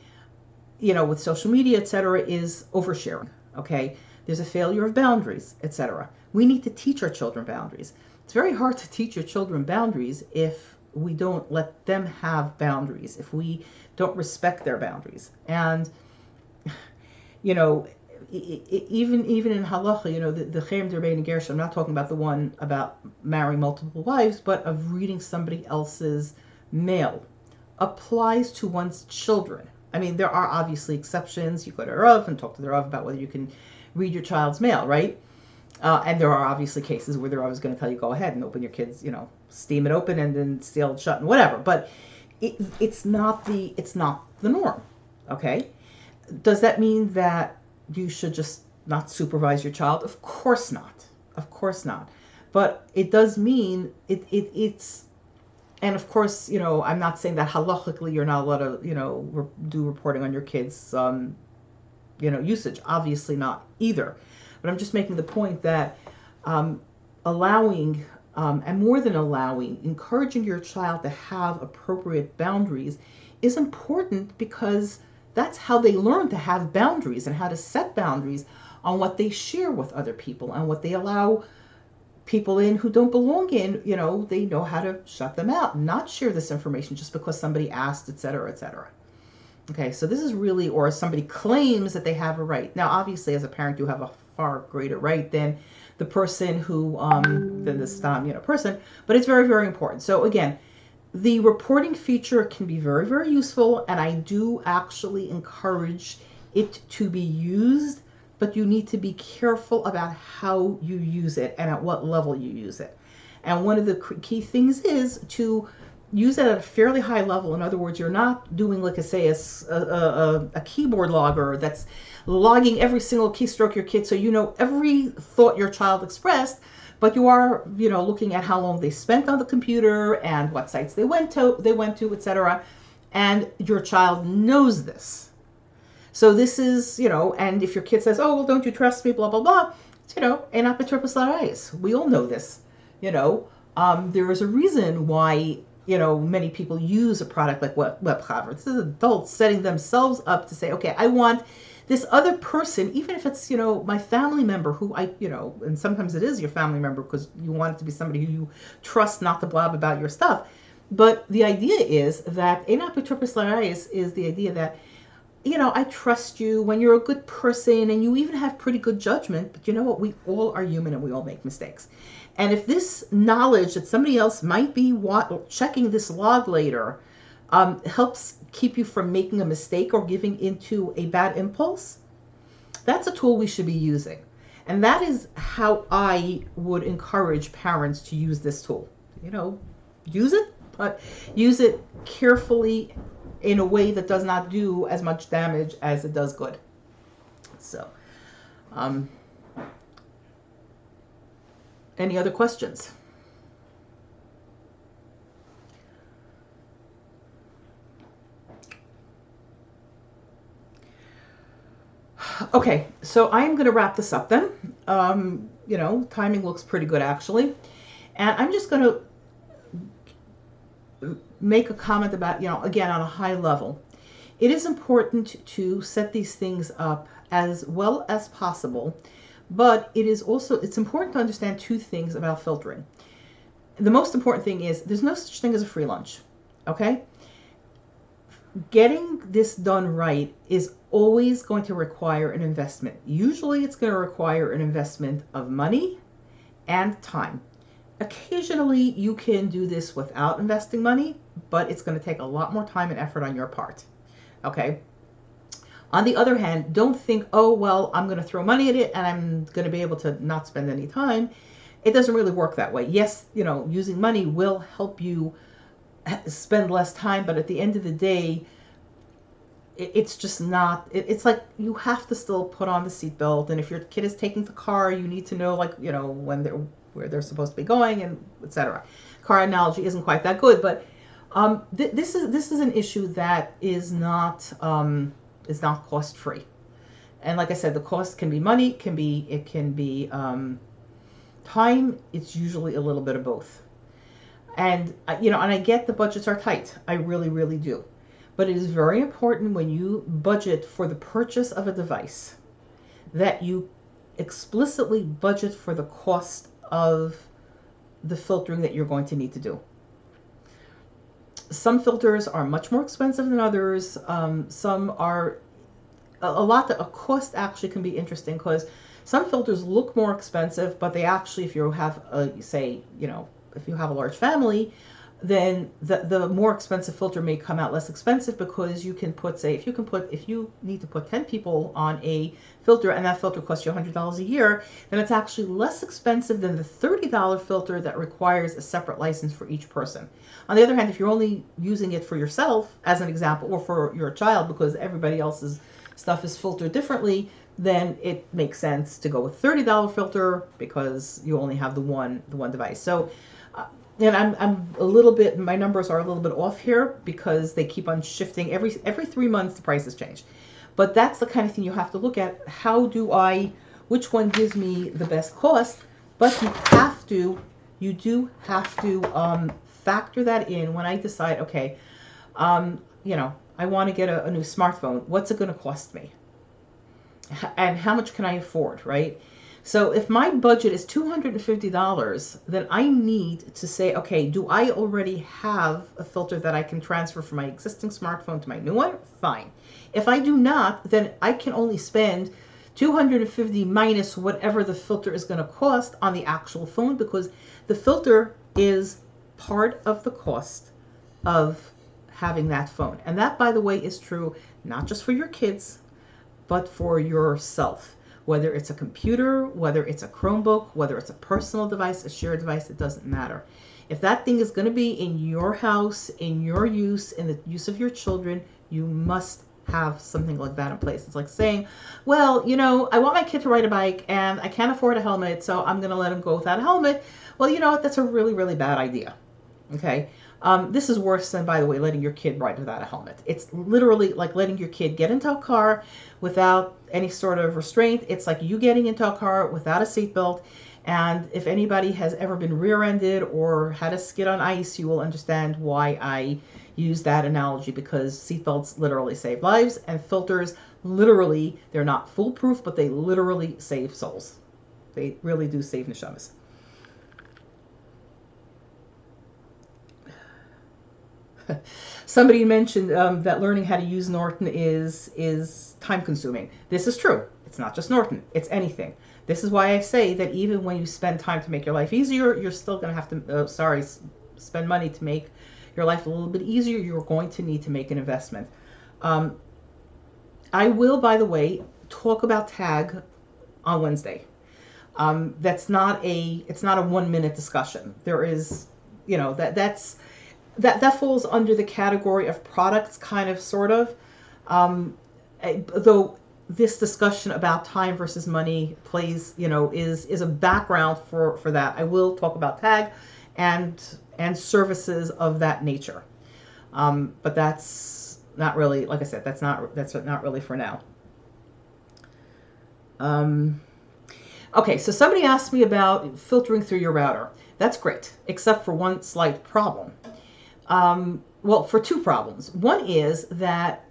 with social media, etc., is oversharing. Okay, there's a failure of boundaries, etc. We need to teach our children boundaries. It's very hard to teach your children boundaries if we don't let them have boundaries, if we don't respect their boundaries. And even in halacha, the Chayim Derbein Gersh, I'm not talking about the one about marrying multiple wives, but of reading somebody else's mail, applies to one's children. I mean, there are obviously exceptions. You go to the Rav and talk to the Rav about whether you can read your child's mail, right? And there are obviously cases where the Rav is going to tell you, go ahead and open your kids, steam it open and then seal it shut and whatever. But it's not the norm. Okay? Does that mean that you should just not supervise your child? Of course not. Of course not. But it does mean it's, and of course, I'm not saying that halachically you're not allowed to, do reporting on your kids' usage. Obviously not either. But I'm just making the point that allowing, and more than allowing, encouraging your child to have appropriate boundaries is important, because that's how they learn to have boundaries and how to set boundaries on what they share with other people and what they allow people in who don't belong in. They know how to shut them out and not share this information just because somebody asked, etc., etc. Okay, so this is really, or somebody claims that they have a right. Now, obviously, as a parent, you have a far greater right than the person who, than the stam, person, but it's very, very important. So again, the reporting feature can be very, very useful, and I do actually encourage it to be used, but you need to be careful about how you use it and at what level you use it. And one of the key things is to use it at a fairly high level. In other words, you're not doing, like I say, a keyboard logger that's logging every single keystroke your kid, so you know every thought your child expressed, but you are, looking at how long they spent on the computer and what sites they went to, etc. And your child knows this. So this is, and if your kid says, oh, well, don't you trust me, blah, blah, blah, it's, ein apotropos l'rayos. We all know this. There is a reason why, many people use a product like WebChaver. This is adults setting themselves up to say, okay, I want this other person, even if it's, my family member who and sometimes it is your family member because you want it to be somebody who you trust not to blab about your stuff. But the idea is that ein apotropos l'rayos is the idea that, I trust you when you're a good person and you even have pretty good judgment, but you know what? We all are human and we all make mistakes. And if this knowledge that somebody else might be checking this log later helps keep you from making a mistake or giving into a bad impulse, that's a tool we should be using. And that is how I would encourage parents to use this tool. Use it, but use it carefully in a way that does not do as much damage as it does good. So, any other questions? Okay, so I'm going to wrap this up then. Timing looks pretty good actually. And I'm just going to make a comment about, again, on a high level. It is important to set these things up as well as possible, but it's important to understand two things about filtering. The most important thing is there's no such thing as a free lunch, okay? Getting this done right is always going to require an investment. Usually it's going to require an investment of money and time. Occasionally you can do this without investing money, but it's going to take a lot more time and effort on your part. Okay? On the other hand, don't think, oh, well, I'm going to throw money at it and I'm going to be able to not spend any time. It doesn't really work that way. Yes, using money will help you spend less time, but at the end of the day, it's just not, it's like you have to still put on the seatbelt. And if your kid is taking the car, you need to know, where they're supposed to be going and etc. Car analogy isn't quite that good, but this is an issue that is not cost free. And like I said, the cost can be money, it can be time. It's usually a little bit of both. And and I get the budgets are tight. I really, really do. But it is very important when you budget for the purchase of a device that you explicitly budget for the cost of the filtering that you're going to need to do. Some filters are much more expensive than others. Some are a cost actually can be interesting because some filters look more expensive, but they actually, if you have if you have a large family, then the more expensive filter may come out less expensive, because you can put, say, if you need to put 10 people on a filter and that filter costs you $100 a year, then it's actually less expensive than the $30 filter that requires a separate license for each person. On the other hand, if you're only using it for yourself, as an example, or for your child, because everybody else's stuff is filtered differently, then it makes sense to go with $30 filter because you only have the one device. So and I'm a little bit, my numbers are a little bit off here because they keep on shifting. Every 3 months the prices change. But that's the kind of thing you have to look at. Which one gives me the best cost? But you do have to factor that in when I decide, okay, I want to get a new smartphone. What's it going to cost me? And how much can I afford, right? So if my budget is $250, then I need to say, okay, do I already have a filter that I can transfer from my existing smartphone to my new one? Fine. If I do not, then I can only spend $250 minus whatever the filter is going to cost on the actual phone, because the filter is part of the cost of having that phone. And that, by the way, is true not just for your kids, but for yourself. Whether it's a computer, whether it's a Chromebook, whether it's a personal device, a shared device, it doesn't matter. If that thing is going to be in your house, in your use, in the use of your children, you must have something like that in place. It's like saying, well, I want my kid to ride a bike and I can't afford a helmet, so I'm going to let him go without a helmet. Well, you know what? That's a really, really bad idea. Okay? This is worse than, by the way, letting your kid ride without a helmet. It's literally like letting your kid get into a car without any sort of restraint. It's like you getting into a car without a seatbelt. And if anybody has ever been rear-ended or had a skid on ice, you will understand why I use that analogy, because seatbelts literally save lives, and filters literally, they're not foolproof, but they literally save souls. They really do save neshamas. Somebody mentioned that learning how to use Norton is time consuming. This is true. It's not just Norton. It's anything. This is why I say that even when you spend time to make your life easier, you're still going to have to, spend money to make your life a little bit easier. You're going to need to make an investment. I will, by the way, talk about tag on Wednesday. It's not a 1 minute discussion. There is, that falls under the category of products, kind of, sort of. Though this discussion about time versus money plays, is a background for that. I will talk about tag and services of that nature. But that's not really, like I said, that's not really for now. Okay, so somebody asked me about filtering through your router. That's great, except for one slight problem. Well, for two problems. One is that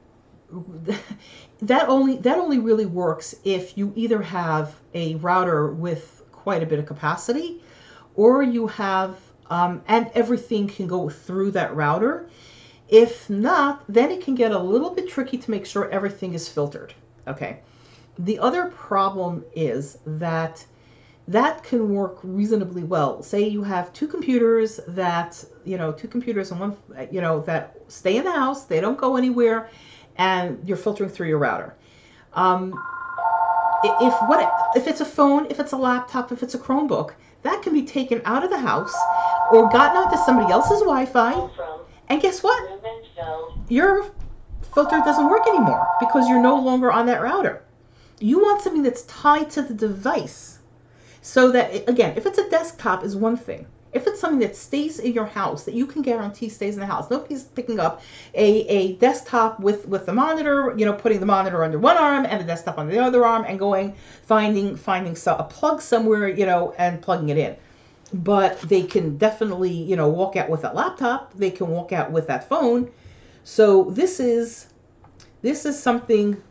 only really works if you either have a router with quite a bit of capacity, or you have and everything can go through that router. If not, then it can get a little bit tricky to make sure everything is filtered. Okay. The other problem is that can work reasonably well. Say you have two computers and one, that stay in the house, they don't go anywhere, and you're filtering through your router. If it's a phone, if it's a laptop, if it's a Chromebook, that can be taken out of the house or gotten onto somebody else's Wi-Fi, and guess what? Your filter doesn't work anymore because you're no longer on that router. You want something that's tied to the device, so that, again, if it's a desktop is one thing. If it's something that stays in your house, that you can guarantee stays in the house, nobody's picking up a desktop with the monitor, putting the monitor under one arm and the desktop on the other arm and finding a plug somewhere, and plugging it in. But they can definitely, walk out with that laptop. They can walk out with that phone. So this is something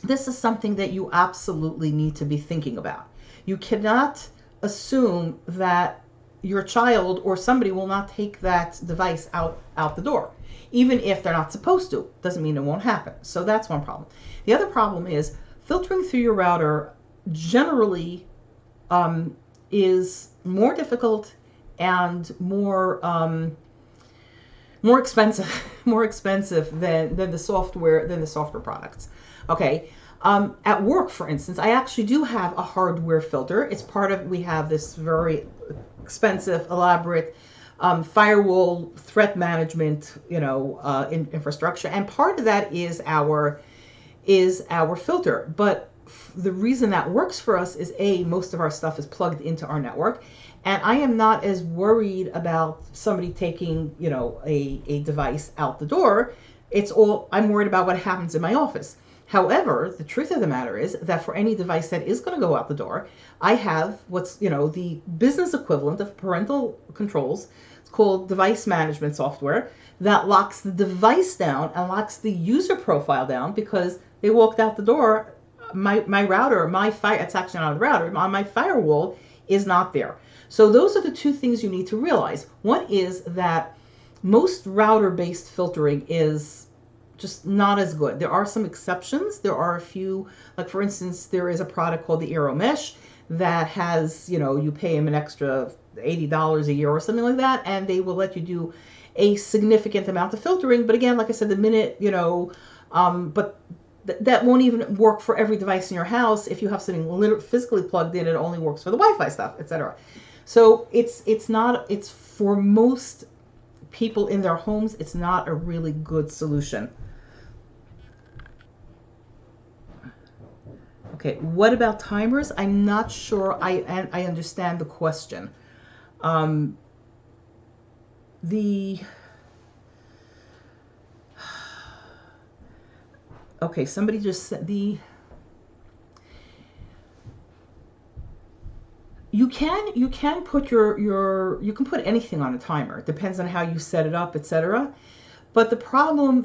that you absolutely need to be thinking about. You cannot assume that your child or somebody will not take that device out the door. Even if they're not supposed to, doesn't mean it won't happen. So that's one problem. The other problem is filtering through your router generally is more difficult and more more expensive, more expensive than the software products. Okay. At work, for instance, I actually do have a hardware filter. It's part of, we have this very expensive, elaborate firewall threat management, infrastructure, and part of that is our filter. But the reason that works for us is most of our stuff is plugged into our network, and I am not as worried about somebody taking, a device out the door. I'm worried about what happens in my office. However, the truth of the matter is that for any device that is going to go out the door, I have what's, the business equivalent of parental controls. It's called device management software that locks the device down and locks the user profile down, because they walked out the door. My router, it's actually not a router, on my firewall is not there. So those are the two things you need to realize. One is that most router-based filtering is just not as good. There are some exceptions. There are a few, like for instance, there is a product called the AeroMesh that has, you pay them an extra $80 a year or something like that, and they will let you do a significant amount of filtering. But again, like I said, the minute, but that won't even work for every device in your house. If you have something physically plugged in, it only works for the Wi-Fi stuff, etc. So it's for most people in their homes, it's not a really good solution. Okay, what about timers? I'm not sure I understand the question. Okay, somebody just said you can put you can put anything on a timer. It depends on how you set it up, etc. But the problem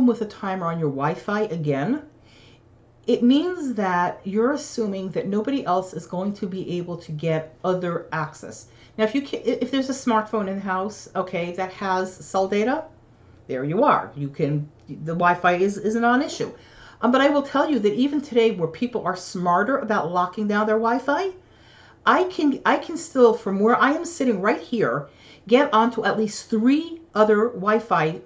with a timer on your Wi-Fi, again, it means that you're assuming that nobody else is going to be able to get other access. Now, if there's a smartphone in the house, okay, that has cell data, there you are. The Wi-Fi is a non-issue. But I will tell you that even today, where people are smarter about locking down their Wi-Fi, I can still, from where I am sitting right here, get onto at least 3 other Wi-Fi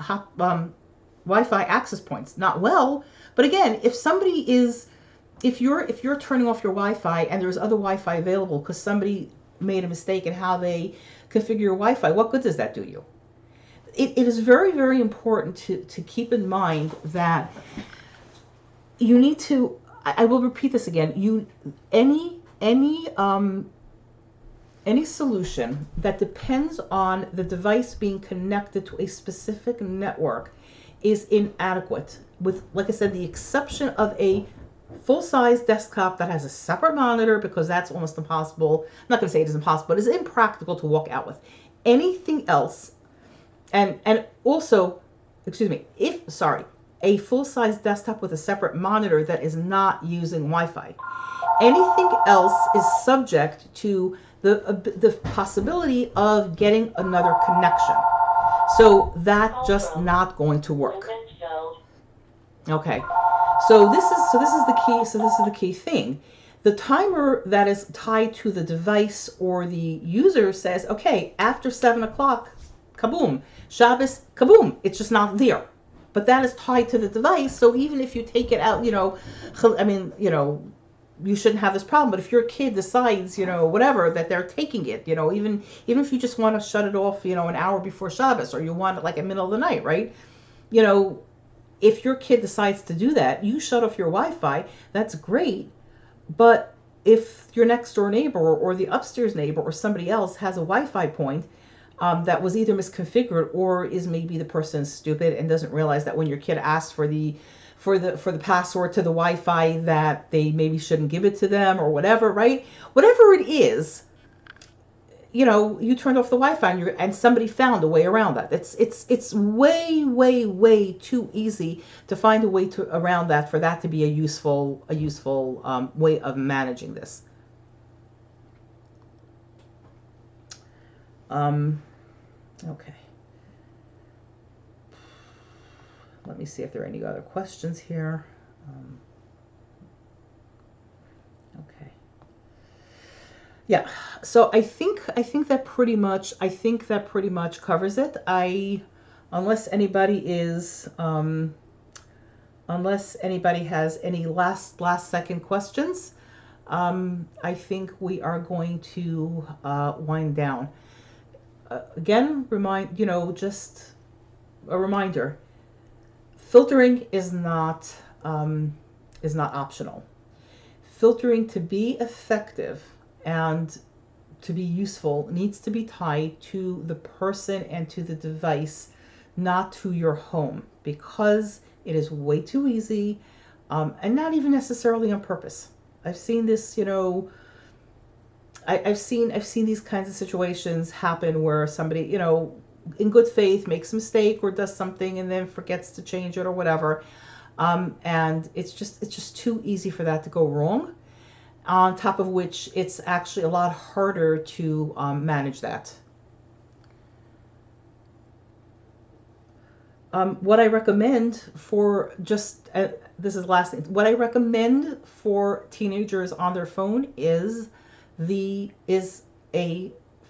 access points. Not well, but again, if you're turning off your Wi-Fi and there's other Wi-Fi available because somebody made a mistake in how they configure your Wi-Fi, what good does that do you? It is very, very important to keep in mind that you need to, I will repeat this again, any solution that depends on the device being connected to a specific network is inadequate, with, like I said, the exception of a full-size desktop that has a separate monitor, because that's almost impossible. I'm not going to say it is impossible, but it's impractical to walk out with. Anything else, and also, a full-size desktop with a separate monitor that is not using Wi-Fi. Anything else is subject to the possibility of getting another connection. So that's just not going to work. Okay. So this is the key. So this is the key thing. The timer that is tied to the device or the user says, okay, after 7 o'clock, kaboom, Shabbos, kaboom. It's just not there. But that is tied to the device. So even if you take it out, you shouldn't have this problem. But if your kid decides, whatever, that they're taking it, even if you just want to shut it off, an hour before Shabbos, or you want it like in the middle of the night, right? If your kid decides to do that, you shut off your Wi-Fi, that's great. But if your next door neighbor or the upstairs neighbor or somebody else has a Wi-Fi point that was either misconfigured, or is maybe the person stupid and doesn't realize that when your kid asks for the password to the Wi-Fi, that they maybe shouldn't give it to them or whatever, right? Whatever it is, you turned off the Wi-Fi and somebody found a way around that. It's way, way, way too easy to find a way around that, for that to be a useful way of managing this. Okay. Let me see if there are any other questions here. Okay. Yeah. So I think that pretty much covers it. Unless anybody has any last second questions, I think we are going to wind down. Again, just a reminder: filtering is not optional. Filtering, to be effective and to be useful, needs to be tied to the person and to the device, not to your home, because it is way too easy, and not even necessarily on purpose. I've seen this, I've seen these kinds of situations happen where somebody, in good faith makes a mistake or does something and then forgets to change it or whatever, and it's just too easy for that to go wrong. On top of which, it's actually a lot harder to manage that. What I recommend for just this is the last thing. What I recommend for teenagers on their phone is a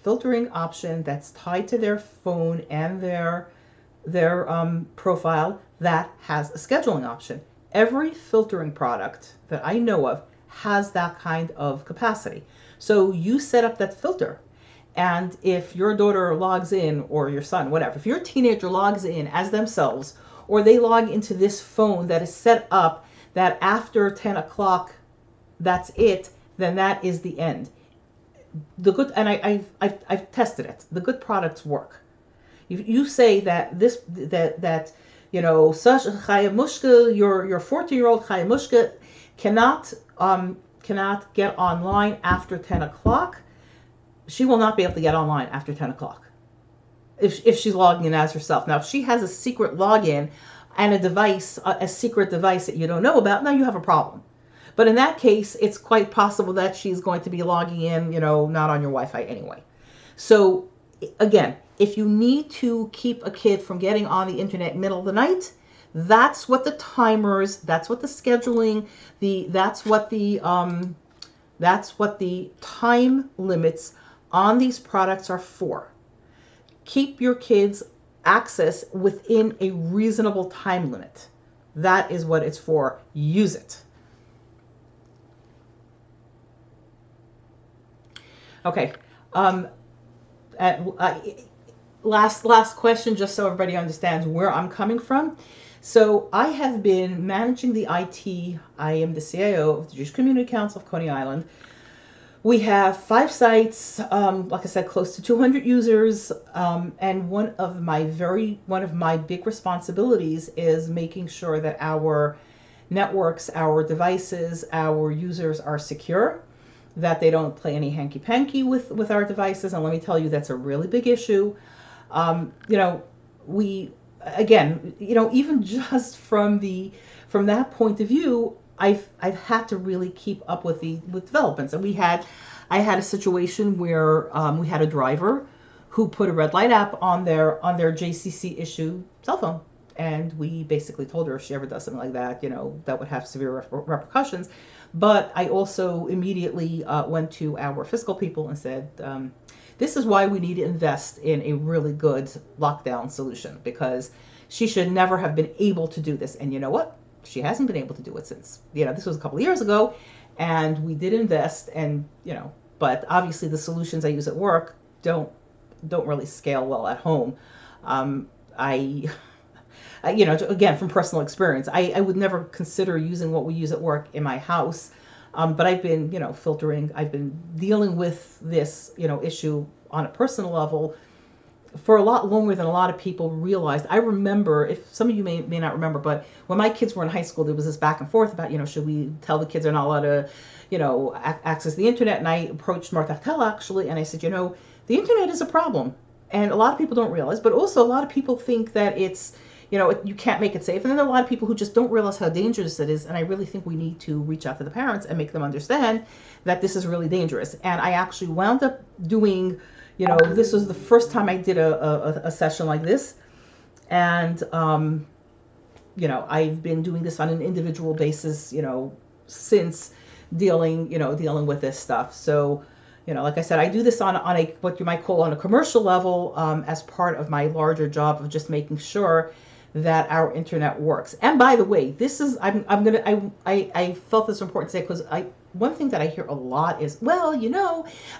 filtering option that's tied to their phone and their profile that has a scheduling option. Every filtering product that I know of has that kind of capacity. So you set up that filter. And if your daughter logs in, or your son, whatever, if your teenager logs in as themselves, or they log into this phone that is set up that after 10 o'clock, that's it, then that is the end. The good, and I've tested it. The good products work. You say that such Chaya Mushka, your 14-year-old Chaya Mushka cannot get online after 10 o'clock. She will not be able to get online after 10 o'clock if she's logging in as herself. Now, if she has a secret login and a secret device that you don't know about, now you have a problem. But in that case, it's quite possible that she's going to be logging in, not on your Wi-Fi anyway. So again, if you need to keep a kid from getting on the internet middle of the night, that's what the timers, that's what the scheduling, that's what the time limits on these products are for. Keep your kids' access within a reasonable time limit. That is what it's for. Use it. Okay. Last question, just so everybody understands where I'm coming from. So I have been managing the IT. I am the CIO of the Jewish Community Council of Coney Island. We have 5 sites, like I said, close to 200 users, and one of my big responsibilities is making sure that our networks, our devices, our users are secure, that they don't play any hanky-panky with our devices. And let me tell you, that's a really big issue. Even just from that point of view, I've had to really keep up with developments. And I had a situation where we had a driver who put a red light app on their JCC issue cell phone, and we basically told her if she ever does something like that, that would have severe repercussions. But I also immediately went to our fiscal people and said, this is why we need to invest in a really good lockdown solution, because she should never have been able to do this. And you know what? She hasn't been able to do it since. This was a couple of years ago, and we did invest, and but obviously the solutions I use at work don't really scale well at home. Again, from personal experience, I would never consider using what we use at work in my house. But I've been, filtering. I've been dealing with this, issue on a personal level for a lot longer than a lot of people realized. I remember, if some of you may not remember, but when my kids were in high school, there was this back and forth about, should we tell the kids they're not allowed to, access the internet? And I approached Marta Tell actually, and I said, the internet is a problem, and a lot of people don't realize, but also a lot of people think that it's, you can't make it safe. And then there are a lot of people who just don't realize how dangerous it is. And I really think we need to reach out to the parents and make them understand that this is really dangerous. And I actually wound up doing, this was the first time I did a session like this. And, I've been doing this on an individual basis, since dealing with this stuff. So, Like I said, I do this on a what you might call on a commercial level, as part of my larger job of just making sure that our internet works. And by the way, this is I'm gonna I felt this important to say, because one thing that I hear a lot is, well,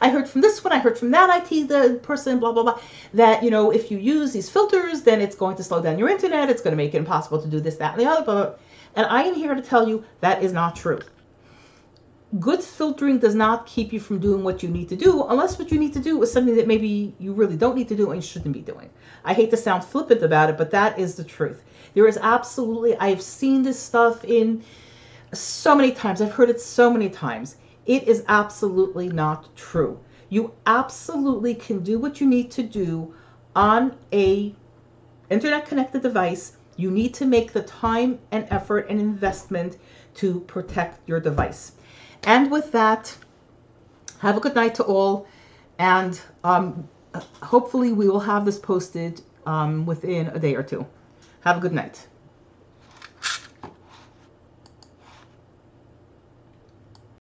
I heard from this one, I heard from that the person, blah blah blah, that if you use these filters, then it's going to slow down your internet, it's going to make it impossible to do this, that, and the other, blah, blah. And I am here to tell you that is not true. Good filtering does not keep you from doing what you need to do, unless what you need to do is something that maybe you really don't need to do and you shouldn't be doing. I hate to sound flippant about it, but that is the truth. There is absolutely, I've seen this stuff in so many times, I've heard it so many times. It is absolutely not true. You absolutely can do what you need to do on a internet connected device. You need to make the time and effort and investment to protect your device. And with that, have a good night to all, and hopefully we will have this posted within a day or two. Have a good night.